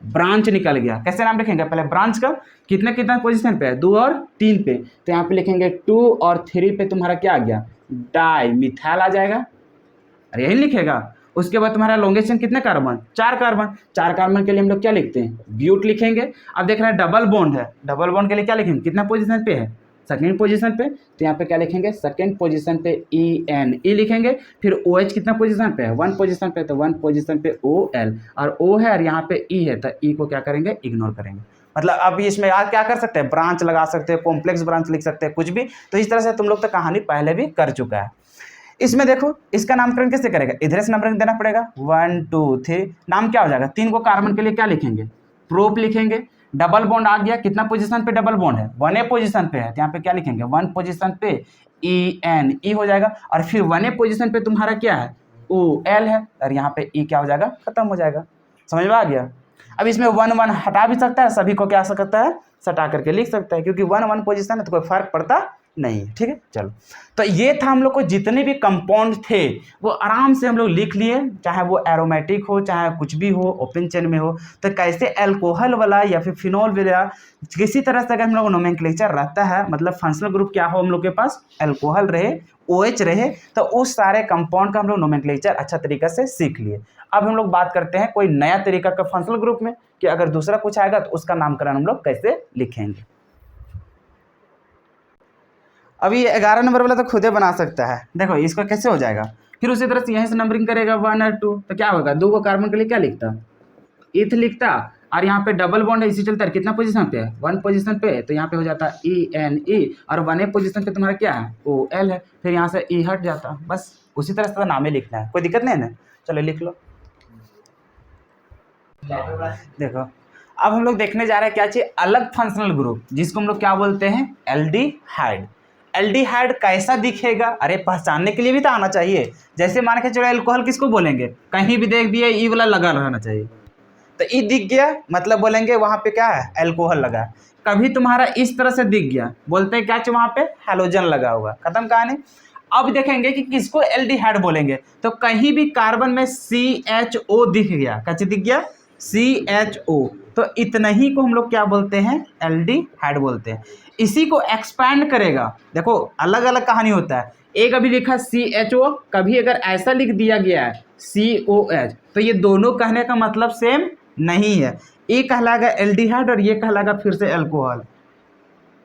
Speaker 1: ब्रांच निकल गया। कैसे नाम लिखेंगे? पहले ब्रांच का कितने कितना पोजीशन पे है, 2 और 3 पे, तो यहाँ पे लिखेंगे 2 और 3 पे तुम्हारा क्या आ गया, डाई मिथाइल आ जाएगा। अरे यही लिखेगा। उसके बाद तुम्हारा लॉन्गेस्ट चेन कितने कार्बन, 4 कार्बन। 4 कार्बन के लिए हम लोग क्या लिखते हैं, ब्यूट लिखेंगे। अब देख रहे हैं डबल बॉन्ड है, डबल बॉन्ड के लिए क्या लिखेंगे, कितना पोजीशन पे है, सेकेंड पोजीशन पे, तो यहाँ पे क्या लिखेंगे, सेकेंड पोजीशन पे ई एन ई लिखेंगे। फिर ओ एच कितना पोजीशन पे है, 1 पोजीशन पे, तो 1 पोजीशन पे ओ एल, और ओ है और यहाँ पे ई है, तो ई को क्या करेंगे, इग्नोर करेंगे। मतलब अब इसमें आप क्या कर सकते हैं, ब्रांच लगा सकते हैं, कॉम्प्लेक्स ब्रांच लिख सकते हैं, कुछ भी। तो इस तरह से तुम लोग तो कहानी पहले भी कर चुका है। इसमें देखो इसका नामकरण कैसे करेगा, इधर से नामकरण देना पड़ेगा, 1 2 3, नाम क्या हो जाएगा, 3 को कार्बन के लिए क्या लिखेंगे, प्रोप लिखेंगे। डबल बॉन्ड आ गया, कितना पोजीशन पे डबल बॉन्ड है, 1A पोजीशन पे है, तो यहाँ पे क्या लिखेंगे, 1 पोजीशन पे ई एन ई हो जाएगा। और फिर 1A पोजीशन पे तुम्हारा क्या है, ओ एल है, और यहाँ पे ई क्या हो जाएगा, खत्म हो जाएगा। समझ में आ गया? अब इसमें 1 1 हटा भी सकता है, सभी को क्या सकता है, सटा करके लिख सकता है, क्योंकि 1 1 पोजीशन है तो कोई फर्क पड़ता नहीं। ठीक है, चलो। तो ये था हम लोग को जितने भी कंपाउंड थे वो आराम से हम लोग लिख लिए, चाहे वो एरोमेटिक हो चाहे कुछ भी हो, ओपन चेन में हो। तो कैसे अल्कोहल वाला या फिर फिनोल वाला किसी तरह से अगर हम लोग नोमेनक्लेचर रहता है, मतलब फंक्शनल ग्रुप क्या हो हम लोग के पास, अल्कोहल रहे, OH रहे, तो उस सारे कंपाउंड का हम लोग नोमेनक्लेचर अच्छा तरीका से सीख लिए। अब हम लोग बात करते हैं कोई नया तरीका का फंक्शनल ग्रुप में, कि अगर दूसरा कुछ आएगा तो उसका नामकरण हम लोग कैसे लिखेंगे। अभी 11 नंबर वाला तो खुदे बना सकता है, देखो इसका कैसे हो जाएगा। फिर उसी तरह से यहीं से नंबरिंग करेगा 1 और 2, तो क्या होगा, 2 को कार्बन के लिए क्या लिखता, इथ लिखता, और यहाँ पे डबल बॉन्ड है इसी चलता है, कितना पोजीशन पे है, 1 पोजीशन पे, तो यहाँ पे हो जाता है ई एन ई, और 1A पोजीशन पे तुम्हारा क्या है, ओ एल है, फिर यहाँ से ई हट जाता। बस उसी तरह से नाम ही लिखना है, कोई दिक्कत नहीं है ना। चलो लिख लो। देखो अब हम लोग देखने जा रहे हैं क्या चीज, अलग फंक्शनल ग्रुप, जिसको हम लोग क्या बोलते हैं, एल्डिहाइड। एल्डिहाइड कैसा दिखेगा, अरे पहचानने के लिए भी तो आना चाहिए। जैसे मान के चलो अल्कोहल किसको बोलेंगे, कहीं भी देख दिए ई वाला लगा रहना चाहिए, तो ई दिख गया मतलब बोलेंगे वहां पे क्या है, अल्कोहल लगा है। कभी तुम्हारा इस तरह से दिख गया, बोलते हैं क्या चाहिए वहां पे, हैलोजन लगा होगा, खत्म कहानी। अब देखेंगे कि किसको एल्डिहाइड बोलेंगे, तो कहीं भी कार्बन में CHO दिख गया, क्या चीज दिख गया, CHO, तो इतना ही को हम लोग क्या बोलते हैं, एल्डिहाइड बोलते हैं। इसी को एक्सपैंड करेगा, देखो अलग अलग कहानी होता है, एक अभी लिखा CHO, कभी अगर ऐसा लिख दिया गया है COH, तो ये दोनों कहने का मतलब सेम नहीं है। ये कहलाएगा एल्डिहाइड और ये कहलाएगा फिर से अल्कोहल।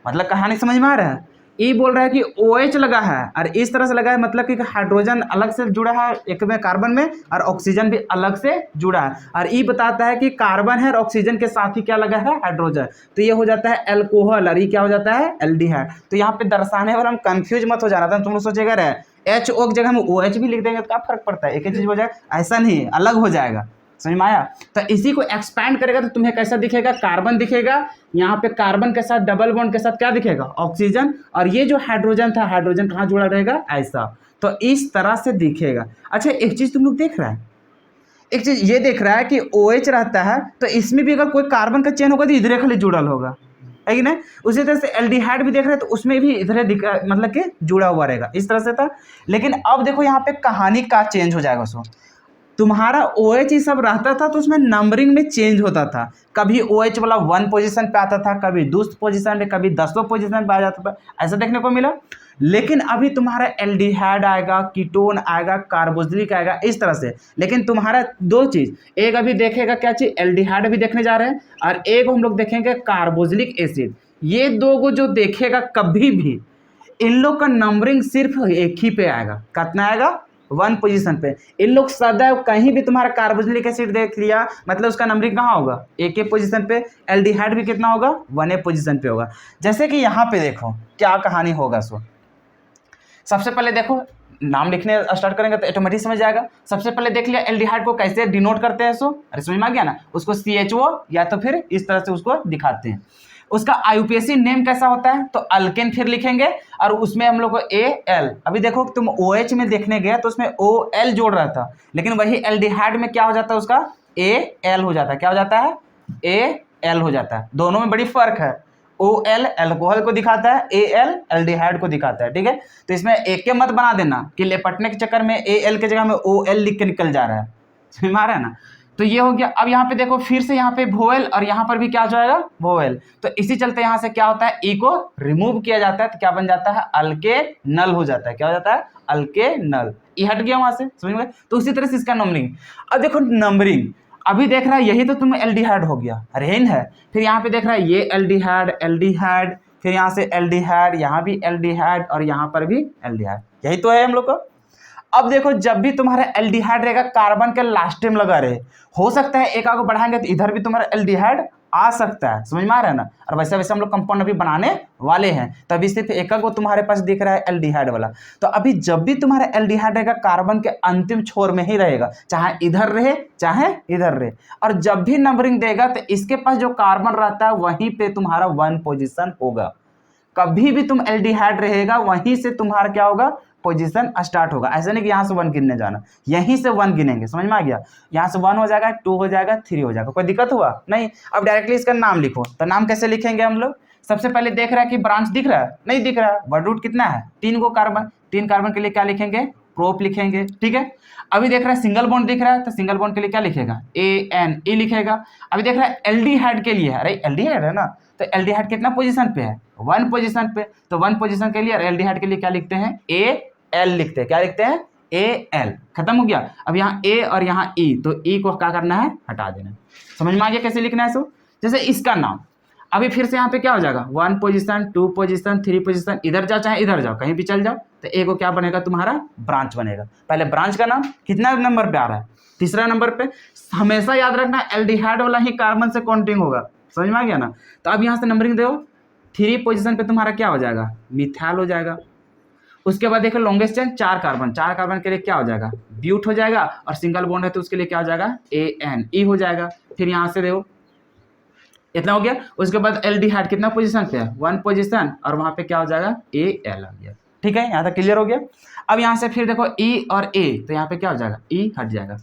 Speaker 1: मतलब कहानी समझ में आ रहा है। ये बोल रहा है कि OH लगा है और इस तरह से लगा है, मतलब कि हाइड्रोजन अलग से जुड़ा है एक में कार्बन में, और ऑक्सीजन भी अलग से जुड़ा है, और ये बताता है कि कार्बन है और ऑक्सीजन के साथ ही क्या लगा है, हाइड्रोजन, तो ये हो जाता है अल्कोहल, और ये क्या हो जाता है, एल्डिहाइड। तो यहाँ पे दर्शाने वाला हम कंफ्यूज मत हो जाना था, तुम लोग सोचेगा रहे HO की जगह हम OH भी लिख देंगे तो क्या फर्क पड़ता है, एक ही चीज हो जाएगा, ऐसा नहीं, अलग हो जाएगा। समझ में आया? तो इसी को एक्सपैंड करेगा तो तुम्हें कैसा दिखेगा, कार्बन दिखेगा, यहाँ पे कार्बन के साथ डबल बॉन्ड के साथ क्या दिखेगा, ऑक्सीजन, और ये जो हाइड्रोजन था, हाइड्रोजन कहाँ जुड़ा रहेगा, ऐसा, तो इस तरह से दिखेगा। अच्छा एक चीज तुम लोग देख रहा है, एक चीज ये देख रहा है कि OH रहता है, तो इसमें भी अगर कोई कार्बन का चेन होगा तो इधर खाली जुड़ल होगा, है कि नहीं। उसी तरह से एल्डिहाइड भी देख रहे हैं तो उसमें भी इधर मतलब कि जुड़ा हुआ रहेगा, इस तरह से था। लेकिन अब देखो यहाँ पे कहानी का चेंज हो जाएगा। उसको तुम्हारा OH ही सब रहता था तो उसमें नंबरिंग में चेंज होता था, कभी OH वाला 1 पोजीशन पे आता था, कभी 2 पोजीशन पे, कभी 10वें पोजीशन पे आ जाता था, ऐसा देखने को मिला। लेकिन अभी तुम्हारा एल्डिहाइड आएगा, कीटोन आएगा, कार्बोक्सिलिक आएगा, इस तरह से। लेकिन तुम्हारा 2 चीज, एक अभी देखेगा क्या चीज, एल्डिहाइड भी देखने जा रहे हैं, और एक हम लोग देखेंगे कार्बोक्सिलिक एसिड। ये 2 को जो देखेगा कभी भी, इन लोग का नंबरिंग सिर्फ एक ही पे आएगा, कितना आएगा, 1 पोजीशन पे। इन लोग सदैव कहीं भी तुम्हारा कार्बोक्सिलिक एसिड देख लिया मतलब उसका नंबरिंग कहाँ होगा, एक पोजीशन पे। एल्डिहाइड भी कितना होगा, 1A पोजीशन पे होगा। जैसे कि यहाँ पे देखो क्या कहानी होगा। सो सबसे पहले देखो नाम लिखने स्टार्ट करेंगे तो ऑटोमेटिक समझ जाएगा। सबसे पहले देख लिया एल्डिहाइड को कैसे डिनोट करते हैं। सो अरे समझ में आ गया ना, उसको CHO या तो फिर इस तरह से उसको दिखाते हैं। उसका IUPAC नेम कैसा होता है, तो अल्केन फिर लिखेंगे, और उसमें हम लोग को AL। अभी देखो तुम OH में देखने गए तो उसमें OL जोड़ रहा था, लेकिन वही एल्डिहाइड में क्या हो जाता है, उसका AL हो जाता है, क्या हो जाता है, एल हो जाता है। दोनों में बड़ी फर्क है। ओ एल एल्कोहल को दिखाता है, ए एल एल्डिहाइड को दिखाता है। ठीक है, तो इसमें एक के मत बना देना कि लेपटने के चक्कर में ए एल के जगह में ओ एल लिख के निकल जा रहा है, समझ में आ रहा है ना। तो ये हो गया। अब यहाँ पे देखो फिर से यहाँ पे वोवेल और यहाँ पर भी क्या हो जाएगा, वोवेल। तो इसी चलते यहाँ से क्या होता है, ई को रिमूव किया जाता है तो क्या बन जाता है, अल्केनल हो जाता है। क्या हो जाता है, अल्केनल। ई हट गया वहां से, समझ में। तो उसी तरह से इसका नंबरिंग। अब देखो नंबरिंग, अभी देख रहा है यही तो तुम्हें एल्डिहाइड हो गया, रेन है। फिर यहाँ पे देख रहा है ये एल्डिहाइड एल्डिहाइड, फिर यहाँ से एल्डिहाइड, यहाँ भी एल्डिहाइड और यहाँ पर भी एल्डिहाइड, यही तो है हम लोग को। अब देखो जब भी तुम्हारा एल्डिहाइड रहेगा कार्बन के लास्ट में लगा रहे, हो सकता है एक आगे बढ़ाएंगे तो इधर भी तुम्हारा एल्डिहाइड आ सकता है, समझ में आ रहा है ना। और वैसे वैसे हम लोग कंपाउंड अभी बनाने वाले हैं, तभी सिर्फ एक वो तुम्हारे पास दिख रहा है एल्डिहाइड वाला। तो अभी जब भी तुम्हारा एल्डिहाइड रहेगा कार्बन के अंतिम छोर में ही रहेगा, चाहे इधर रहे चाहे इधर रहे। और जब भी नंबरिंग देगा तो इसके पास जो कार्बन रहता है वहीं पे तुम्हारा 1 पोजीशन होगा। कभी भी तुम एल्डिहाइड रहेगा वहीं से तुम्हारा क्या होगा, पोजीशन स्टार्ट होगा। ऐसा नहीं कि यहाँ से 1 गिनने जाना, यहीं से 1 गिनेंगे, समझ में आ गया। यहाँ से 1 हो जाएगा, 2 हो जाएगा, 3 हो जाएगा। कोई दिक्कत हुआ नहीं। अब डायरेक्टली इसका नाम लिखो, तो नाम कैसे लिखेंगे हम लोग। सबसे पहले देख रहा है कि ब्रांच दिख रहा है, नहीं दिख रहा है। वर्ड रूट कितना है, 3 को कार्बन, 3 कार्बन के लिए क्या लिखेंगे, प्रोप लिखेंगे। ठीक है, अभी देख रहा है सिंगल बॉन्ड दिख रहा है, तो सिंगल बॉन्ड के लिए क्या लिखेगा, ए एन ई लिखेगा। अभी देख रहा है एल्डिहाइड के लिए, अरे एल्डिहाइड है ना, तो एल्डिहाइड कितना पोजीशन पे है, 1 पोजीशन पे। तो 1 पोजीशन के लिए और एल्डिहाइड के लिए क्या लिखते हैं, ए एल लिखते हैं। क्या लिखते हैं, ए एल। खत्म हो गया। अब यहाँ ए और यहाँ ई, तो ई को क्या करना है, हटा देना। समझ में आ गया कैसे लिखना है। सो जैसे इसका नाम अभी फिर से यहाँ पे क्या हो जाएगा, 1 पोजीशन 2 पोजीशन 3 पोजीशन, इधर जाओ चाहे इधर जाओ, कहीं भी चल जाओ। तो ए को क्या बनेगा, तुम्हारा ब्रांच बनेगा। पहले ब्रांच का नाम कितना नंबर पे आ रहा है, तीसरा नंबर पे। हमेशा याद रखना एल्डिहाइड वाला ही कार्बन से काउंटिंग होगा, समझ में आ गया ना। तो अब यहाँ से नंबरिंग दो, 3 पोजीशन पे तुम्हारा क्या हो जाएगा, मिथाइल हो जाएगा। उसके बाद देखो लॉन्गेस्ट चेन 4 कार्बन, 4 कार्बन के लिए क्या हो जाएगा, ब्यूट हो जाएगा। और सिंगल बॉन्ड है तो उसके लिए क्या हो जाएगा, ए एन ई हो जाएगा। फिर यहाँ से देखो इतना हो गया। उसके बाद एल्डिहाइड कितना पोजीशन पे है, 1 पोजीशन, और वहां पे क्या हो जाएगा, ए एल आ गया। ठीक है, यहाँ तक क्लियर हो गया। अब यहाँ से फिर देखो ई और ए, तो यहाँ पे क्या हो जाएगा, ई हट जाएगा।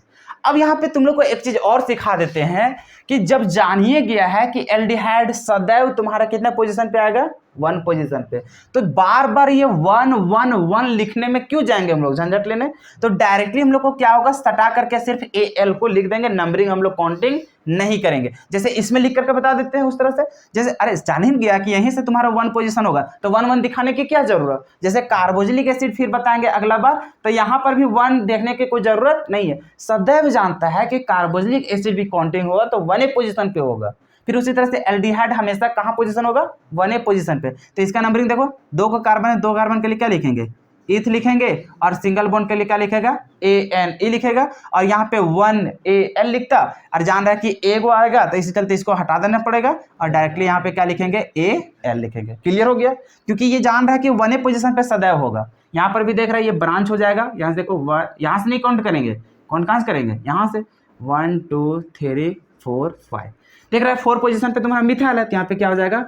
Speaker 1: अब यहाँ पे तुम लोग को एक चीज और सिखा देते हैं कि जब जानिए गया है कि एल्डिहाइड सदैव तुम्हारा कितना पोजीशन पे आएगा, 1 पोजीशन पे, तो बार बार ये 1 1 1 लिखने में क्यों जाएंगे हम लोग झंझट लेने। तो डायरेक्टली हम लोग को क्या होगा, सटा करके सिर्फ ए एल को लिख देंगे, नंबरिंग हम लोग काउंटिंग नहीं करेंगे। जैसे इसमें लिख करके बता देते हैं उस तरह से, जैसे अरे जान ही गया कि यहीं से तुम्हारा 1 पोजीशन होगा, तो 1 1 दिखाने की क्या जरूरत। जैसे कार्बोक्सिलिक एसिड फिर बताएंगे अगला बार, तो यहाँ पर भी 1 देखने की कोई जरूरत नहीं है। सदैव जानता है कि कार्बोक्सिलिक एसिड भी काउंटिंग होगा तो 1 पोजीशन पे होगा। फिर उसी तरह से एल्डिहाइड हमेशा कहाँ पोजीशन होगा, 1 पोजीशन पे। तो इसका नंबरिंग देखो, 2 का कार्बन है, 2 कार्बन के लिए क्या लिखेंगे, ईथ लिखेंगे। और सिंगल बॉन्ड के लिए क्या लिखेगा, ए एन ई लिखेगा। और यहाँ पे 1 ए एल लिखता, और जान रहा है कि ए को आएगा तो इसी चलते इसको हटा देना पड़ेगा, और डायरेक्टली यहाँ पे क्या लिखेंगे, ए एल लिखेंगे। क्लियर हो गया, क्योंकि ये जान रहा है कि 1 पोजीशन पे सदैव होगा। यहाँ पर भी देख रहा है ये ब्रांच हो जाएगा। यहाँ से देखो, यहाँ से नहीं काउंट करेंगे, काउंट कहाँ से करेंगे, यहाँ से 1 2 3 4 5। देख रहा है 4 पोजीशन पे तुम्हारा मिथाइल है, तो यहाँ पे क्या हो जाएगा,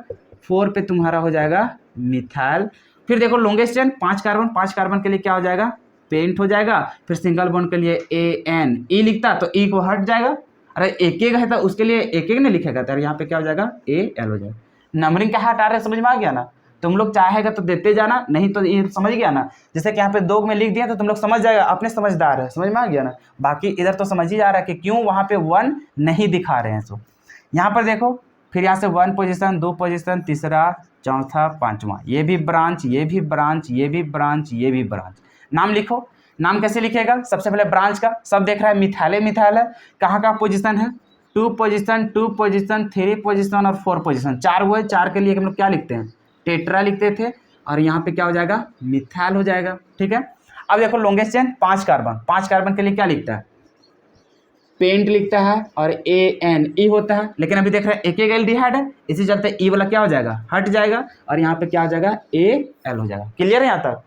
Speaker 1: 4 पे तुम्हारा हो जाएगा मिथाइल। फिर देखो लॉन्गेस्ट चेन 5 कार्बन, 5 कार्बन के लिए क्या हो जाएगा, पेंट हो जाएगा। फिर सिंगल बॉन्ड के लिए ए एन ई लिखता, तो ई को हट जाएगा। अरे एक एक है तो उसके लिए एक एक नहीं लिखेगा, तो यहाँ पे क्या हो जाएगा, ए एल हो जाएगा। नंबरिंग क्या हटा रहे, समझ में आ गया ना। तुम लोग चाहेगा तो देते जाना, नहीं तो ये समझ गया ना। जैसे कि यहाँ पे 2 में लिख दिया तो तुम लोग समझ जाएगा, अपने समझदार है, समझ में आ गया ना। बाकी इधर तो समझ ही जा रहा है कि क्यों वहाँ पे 1 नहीं दिखा रहे हैं। सो यहाँ पर देखो, फिर यहाँ से 1 पोजीशन 2 पोजीशन, तीसरा चौथा पांचवा, ये भी ब्रांच ये भी ब्रांच ये भी ब्रांच ये भी ब्रांच। नाम लिखो, नाम कैसे लिखेगा, सबसे पहले ब्रांच का, सब देख रहा है मिथाइल मिथाइल है। कहाँ का पोजीशन है, 2 पोजीशन 2 पोजीशन 3 पोजीशन और 4 पोजीशन। 4 हुए, 4 के लिए हम लोग क्या लिखते हैं, टेट्रा लिखते थे। और यहाँ पे क्या हो जाएगा, मिथाइल हो जाएगा। ठीक है, अब देखो लॉन्गेस्ट चेन 5 कार्बन, 5 कार्बन के लिए क्या लिखता है, पेंट लिखता है और ए एन ई होता है। लेकिन अभी देख रहे हैं एक एक एल्डिहाइड है, इसी चलते ई वाला क्या हो जाएगा, हट जाएगा, और यहाँ पे क्या हो जाएगा, ए एल हो जाएगा। क्लियर है यहाँ तक।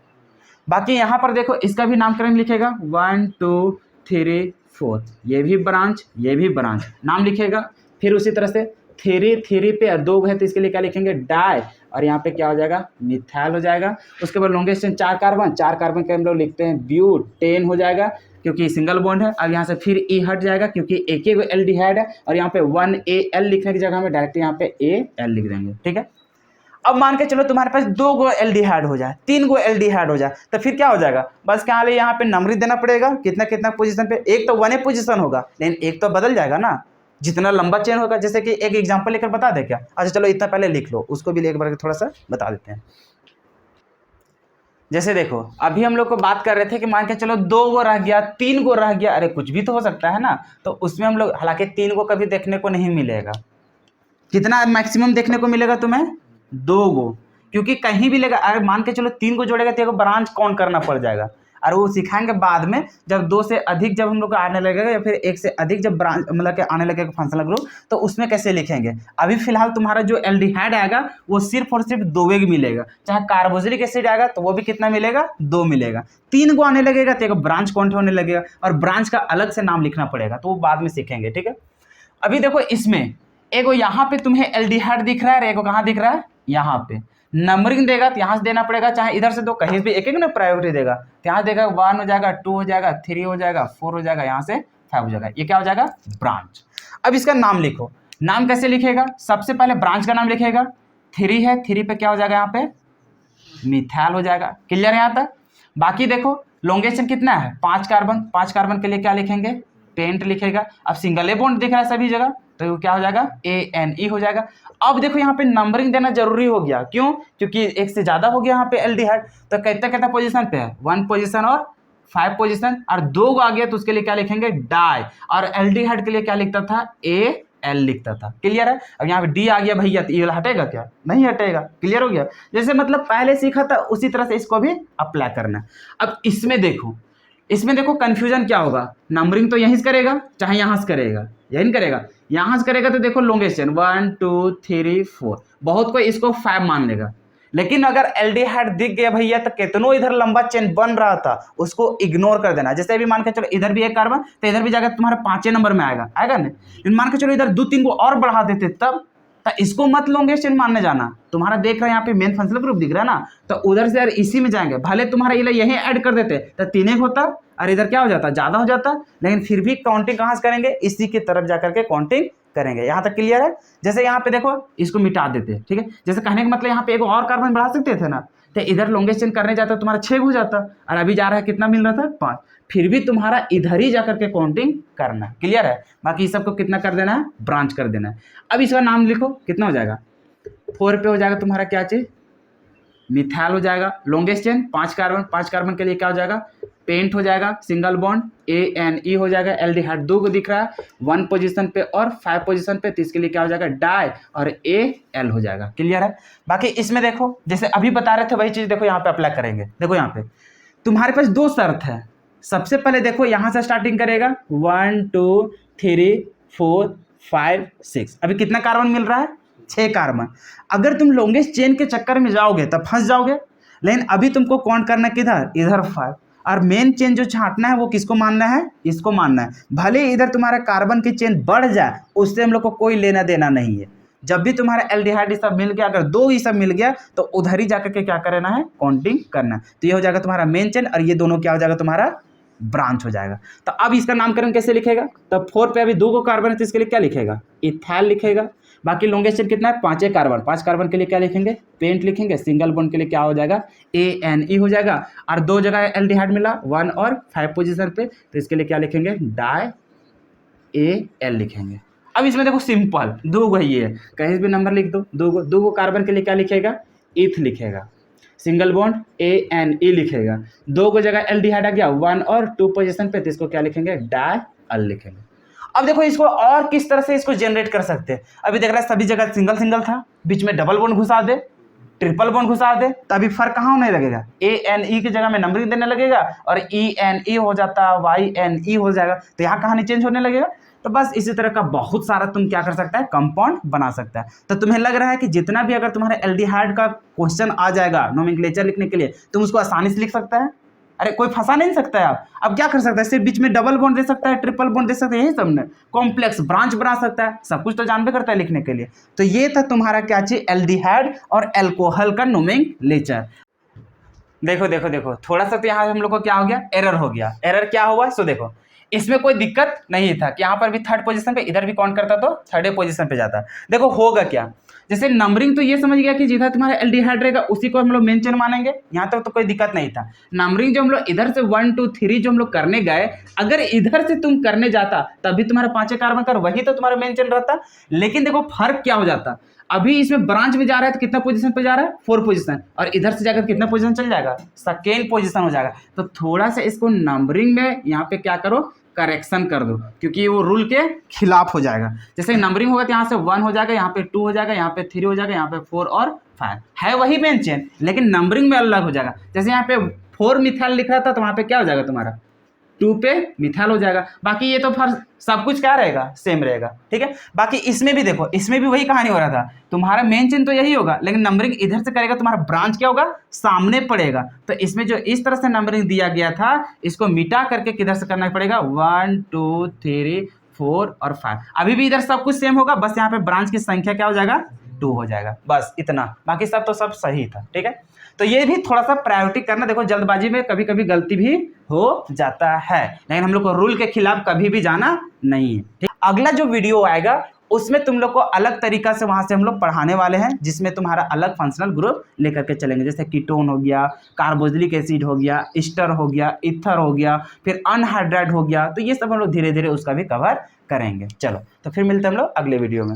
Speaker 1: बाकी यहाँ पर देखो इसका भी नामकरण लिखेगा, 1 2 3 4, ये भी ब्रांच ये भी ब्रांच, नाम लिखेगा। फिर उसी तरह से 3 पे 2 है तो इसके लिए क्या लिखेंगे, डाई, और यहाँ पे क्या हो जाएगा, मिथाइल हो जाएगा। उसके बाद लॉन्गेस्ट 4 कार्बन, 4 कार्बन के हम लोग लिखते हैं ब्यूटेन हो जाएगा। क्योंकि सिंगल बॉन्ड है। अब यहाँ से फिर ई हट जाएगा क्योंकि एक ही एल्डिहाइड है, और यहाँ पे 1AL लिखने की जगह में डायरेक्ट यहाँ पे AL लिख देंगे, ठीक है। अब मान के चलो तुम्हारे पास 2 गो एल्डिहाइड हो जाए, 3 गो एल्डिहाइड हो जाए, तो फिर क्या हो जाएगा, बस क्या ले यहाँ पे नंबरिंग देना पड़ेगा, कितना कितना पोजीशन पे। एक तो 1A पोजीशन होगा, लेकिन एक तो बदल जाएगा ना, जितना लंबा चेन होगा। जैसे कि एक एग्जांपल लेकर बता दे क्या? अच्छा चलो इतना पहले लिख लो, उसको भी एक बार थोड़ा सा बता देते हैं। जैसे देखो अभी हम लोग को बात कर रहे थे कि मान के चलो 2 गो रह गया, 3 गो रह गया, अरे कुछ भी तो हो सकता है ना। तो उसमें हम लोग, हालांकि 3 गो कभी देखने को नहीं मिलेगा, कितना मैक्सिमम देखने को मिलेगा तुम्हें? 2 गो, क्योंकि कहीं भी लेगा। अगर मान के चलो 3 गो जोड़ेगा तो ब्रांच काउंट करना पड़ जाएगा, और वो सिखाएंगे बाद में। जब 2 से अधिक जब हम लोग को आने लगेगा, या फिर 1 से अधिक जब ब्रांच मतलब कि आने लगेगा फंक्शनल ग्रुप, तो उसमें कैसे लिखेंगे। अभी फिलहाल तुम्हारा जो एल्डिहाइड आएगा वो सिर्फ और सिर्फ 2 वेग मिलेगा। चाहे कार्बोक्सिलिक एसिड आएगा तो वो भी कितना मिलेगा? 2 मिलेगा। 3 गो आने लगेगा तो एक ब्रांच काउंट होने लगेगा, और ब्रांच का अलग से नाम लिखना पड़ेगा, तो वो बाद में सीखेंगे, ठीक है। अभी देखो इसमें एगो यहाँ पे तुम्हें एल्डिहाइड दिख रहा है, और एगो कहाँ दिख रहा है? यहाँ पे। नंबरिंग देगा तो यहाँ से देना पड़ेगा, चाहे इधर से दो, कहीं भी एक एक ना प्रायोरिटी देगा। तो यहाँ देगा 1 हो जाएगा, 2 हो जाएगा, 3 हो जाएगा, 4 हो जाएगा, यहाँ से 5 हो जाएगा। ये क्या हो जाएगा? ब्रांच। अब इसका नाम लिखो। नाम कैसे लिखेगा? सबसे पहले ब्रांच का नाम लिखेगा। 3 है, 3 पे क्या हो जाएगा? यहाँ पे मिथाइल हो जाएगा। क्लियर है यहाँ तक? बाकी देखो लॉन्गेस्ट कितना है? 5 कार्बन। 5 कार्बन के लिए क्या लिखेंगे? पेंट लिखेगा। अब सिंगल ए बॉन्ड दिख रहा है सभी जगह, तो क्या हो जाएगा? ANE हो जाएगा। अब देखो यहाँ पे नंबरिंग देना जरूरी हो गया, क्यों? क्योंकि एक से ज्यादा हो गया यहाँ पे एल्डिहाइड, तो कितना कितना पोजीशन पे है? 1 पोजीशन और 5 पोजीशन, और 2 आ गया तो उसके लिए क्या लिखेंगे? डाई। और एल्डिहाइड के लिए क्या लिखता था? AL लिखता था। क्लियर है? अब यहाँ पे D आ गया भैया, तो ये हटेगा क्या? नहीं हटेगा। क्लियर हो गया? जैसे मतलब पहले सीखा था उसी तरह से इसको भी अप्लाई करना। अब इसमें देखो कंफ्यूजन क्या होगा। नंबरिंग तो यहीं से करेगा, चाहे यहाँ से करेगा, यहीं करेगा। यहाँ से करेगा तो देखो लॉन्गेस्ट चेन 1 2 3 4, बहुत कोई इसको 5 मान लेगा। लेकिन अगर एल्डिहाइड दिख गया भैया, तो कितनों इधर लंबा चेन बन रहा था उसको इग्नोर कर देना। जैसे अभी मान के चलो इधर भी एक कार्बन, तो इधर भी जाकर तुम्हारा 5वें नंबर में आएगा ना। मान के चलो इधर 2-3 को और बढ़ा देते तब, तो इसको मत लॉन्गेस्ट चेन मानने जाना। तुम्हारा देख रहे हैं यहाँ पे मेन फंक्शनल ग्रुप दिख रहा है ना, तो उधर से यार इसी में जाएंगे। भले तुम्हारा ये यहीं ऐड कर देते तो 3 होता, और इधर क्या हो जाता? ज्यादा हो जाता। लेकिन फिर भी काउंटिंग कहाँ से करेंगे? इसी की तरफ जाकर के काउंटिंग करेंगे। यहाँ तक क्लियर है? जैसे यहाँ पे देखो इसको मिटा देते, ठीक है। जैसे कहने का मतलब यहाँ पे एक और कार्बन बढ़ा सकते थे ना, तो इधर लॉन्गेस्ट चेन करने जाता तुम्हारा 6 हो जाता, और अभी जा रहा है कितना मिल रहा था? 5। फिर भी तुम्हारा इधर ही जाकर के काउंटिंग करना। क्लियर है? बाकी सबको कितना कर देना है? ब्रांच कर देना है। अब इसका नाम लिखो, कितना हो जाएगा? 4 पे हो जाएगा तुम्हारा क्या चीज? मिथाइल हो जाएगा। लॉन्गेस्ट चेन 5 कार्बन, 5 कार्बन के लिए क्या हो जाएगा? पेंट हो जाएगा। सिंगल बॉन्ड ANE हो जाएगा। एल्डिहाइड 2 को दिख रहा है 1 पोजीशन पे और 5 पोजीशन पे, तो इसके लिए क्या हो जाएगा? डाई, और AL हो जाएगा। क्लियर है? बाकी इसमें देखो जैसे अभी बता रहे थे वही चीज देखो यहाँ पे अप्लाई करेंगे। देखो यहाँ पे तुम्हारे पास 2 शर्त है। सबसे पहले देखो यहाँ से स्टार्टिंग करेगा 1 2 3 4 5 6। अभी कितना कार्बन मिल रहा है? 6 कार्बन। अगर तुम लॉन्गेस्ट चेन के चक्कर में जाओगे तब फंस जाओगे। लेकिन अभी तुमको काउंट करना किधर? इधर 5। और मेन चेन जो छांटना है वो किसको मानना है? इसको मानना है। भले इधर तुम्हारा कार्बन की चेन बढ़ जाए, उससे हम लोग को कोई लेना देना नहीं है। जब भी तुम्हारा एल्डिहाइड सब मिल गया, अगर 2 ही सब मिल गया, तो उधर ही जाकर के क्या करना है? काउंटिंग करना है। तो ये हो जाएगा तुम्हारा मेन चेन, और ये दोनों क्या हो जाएगा? तुम्हारा ब्रांच हो जाएगा। तो अब इसका नामकरण कैसे लिखेगा? तो 4 पे अभी 2 को कार्बन है, तो इसके लिए क्या लिखेगा? इथाइल लिखेगा। बाकी लॉन्गेस्ट चेन कितना है? 5 कार्बन। 5 कार्बन के लिए क्या लिखेंगे? पेंट लिखेंगे। सिंगल बॉन्ड के लिए क्या हो जाएगा? ANE हो जाएगा। और 2 जगह एल्डिहाइड मिला 1 और 5 पोजीशन पे, तो इसके लिए क्या लिखेंगे? डाई AL लिखेंगे। अब इसमें देखो सिंपल 2 गो ही है, कहीं भी नंबर लिख दो। 2 गो कार्बन के लिए क्या लिखेगा? इथ लिखेगा। सिंगल बॉन्ड ANE लिखेगा। 2 को जगह एल्डिहाइड आ गया 1 और 2 पोजीशन पे, तो इसको क्या लिखेंगे? डाई लिखेंगे। अब देखो इसको और किस तरह से इसको जनरेट कर सकते हैं। अभी देख रहा है सभी जगह सिंगल सिंगल था, बीच में डबल बॉन्ड घुसा दे, ट्रिपल बॉन्ड घुसा दे, तो अभी फर्क कहाँ होने लगेगा? ANE की जगह में नंबरिंग देने लगेगा, और ENE हो जाता, YNE हो जाएगा, तो यहाँ कहानी चेंज होने लगेगा। तो बस इसी तरह का बहुत सारा तुम क्या कर सकता है? कंपाउंड बना सकता है। तो तुम्हें लग रहा है कि जितना भी अगर तुम्हारे एल्डिहाइड का क्वेश्चन आ जाएगा नोमेनक्लेचर लिखने के लिए, तुम उसको आसानी से लिख सकता है। अरे कोई फंसा नहीं सकता है। आप अब क्या कर सकता है? सिर्फ बीच में डबल बॉन्ड दे सकता है, ट्रिपल बॉन्ड दे सकता है, यही सब ना। कॉम्प्लेक्स ब्रांच बना सकता है, सब कुछ तो जानबे करता है लिखने के लिए। तो ये था तुम्हारा क्या चीज? एल्डिहाइड और एल्कोहल का नोमेनक्लेचर। देखो देखो देखो, थोड़ा सा तो यहाँ हम लोग को क्या हो गया, एरर हो गया। एरर क्या हुआ, सो देखो इसमें कोई दिक्कत नहीं था कि यहाँ पर भी थर्ड पोजीशन पे, इधर भी काउंट करता तो थर्ड पोजीशन पे जाता। देखो होगा क्या, जैसे नंबरिंग तो ये समझ गया कि जिधर तुम्हारा एल्डिहाइड रहेगा उसी को हम लोग मेन चेन मानेंगे, यहाँ तक तो कोई दिक्कत नहीं था। नंबरिंग जो हम लोग इधर से 1 2 3 जो हम लोग करने गए, अगर इधर से तुम करने जाता तभी तुम्हारा 5 कार्बन का वही तो तुम्हारा मेन चेन रहता। लेकिन देखो फर्क क्या हो जाता, अभी इसमें ब्रांच में जा रहा है तो कितना पोजीशन पे जा रहा है, 4 पोजीशन, और इधर से जाकर कितना पोजीशन चल जाएगा, सेकेंड पोजीशन हो जाएगा। तो थोड़ा सा इसको नंबरिंग में यहाँ पे क्या करो, करेक्शन कर दो, क्योंकि वो रूल के खिलाफ हो जाएगा। जैसे नंबरिंग होगा तो यहाँ से 1 हो जाएगा, यहाँ पे 2 हो जाएगा, यहाँ पे 3 हो जाएगा, यहाँ पे 4 और 5 है वही मेन चेन, लेकिन नंबरिंग में अलग हो जाएगा। जैसे यहाँ पे 4 मिथाइल लिख रहा था तो वहाँ पे क्या हो जाएगा तुम्हारा 2 पे मिथाइल हो जाएगा। बाकी ये तो फिर सब कुछ क्या रहेगा, सेम रहेगा, ठीक है। बाकी इसमें भी देखो, इसमें भी वही कहानी हो रहा था, तुम्हारा मेन चेन तो यही होगा, लेकिन नंबरिंग इधर से करेगा, तुम्हारा ब्रांच क्या होगा, सामने पड़ेगा। तो इसमें जो इस तरह से नंबरिंग दिया गया था, इसको मिटा करके किधर से करना पड़ेगा, 1 2 3 4 और 5। अभी भी इधर सब कुछ सेम होगा, बस यहाँ पे ब्रांच की संख्या क्या हो जाएगा, 2 हो जाएगा, बस इतना। बाकी सब तो सब सही था, ठीक है। तो ये भी थोड़ा सा प्रायोरिटी करना, देखो जल्दबाजी में कभी कभी गलती भी हो जाता है, लेकिन हम लोग को रूल के खिलाफ कभी भी जाना नहीं है, ठीक। अगला जो वीडियो आएगा उसमें तुम लोग को अलग तरीका से वहां से हम लोग पढ़ाने वाले हैं, जिसमें तुम्हारा अलग फंक्शनल ग्रुप लेकर के चलेंगे, जैसे कीटोन हो गया, कार्बोक्सिलिक एसिड हो गया, ईस्टर हो गया, ईथर हो गया, फिर अनहाइड्राइड हो गया। तो ये सब हम लोग धीरे धीरे उसका भी कवर करेंगे। चलो तो फिर मिलते हैं हम लोग अगले वीडियो में।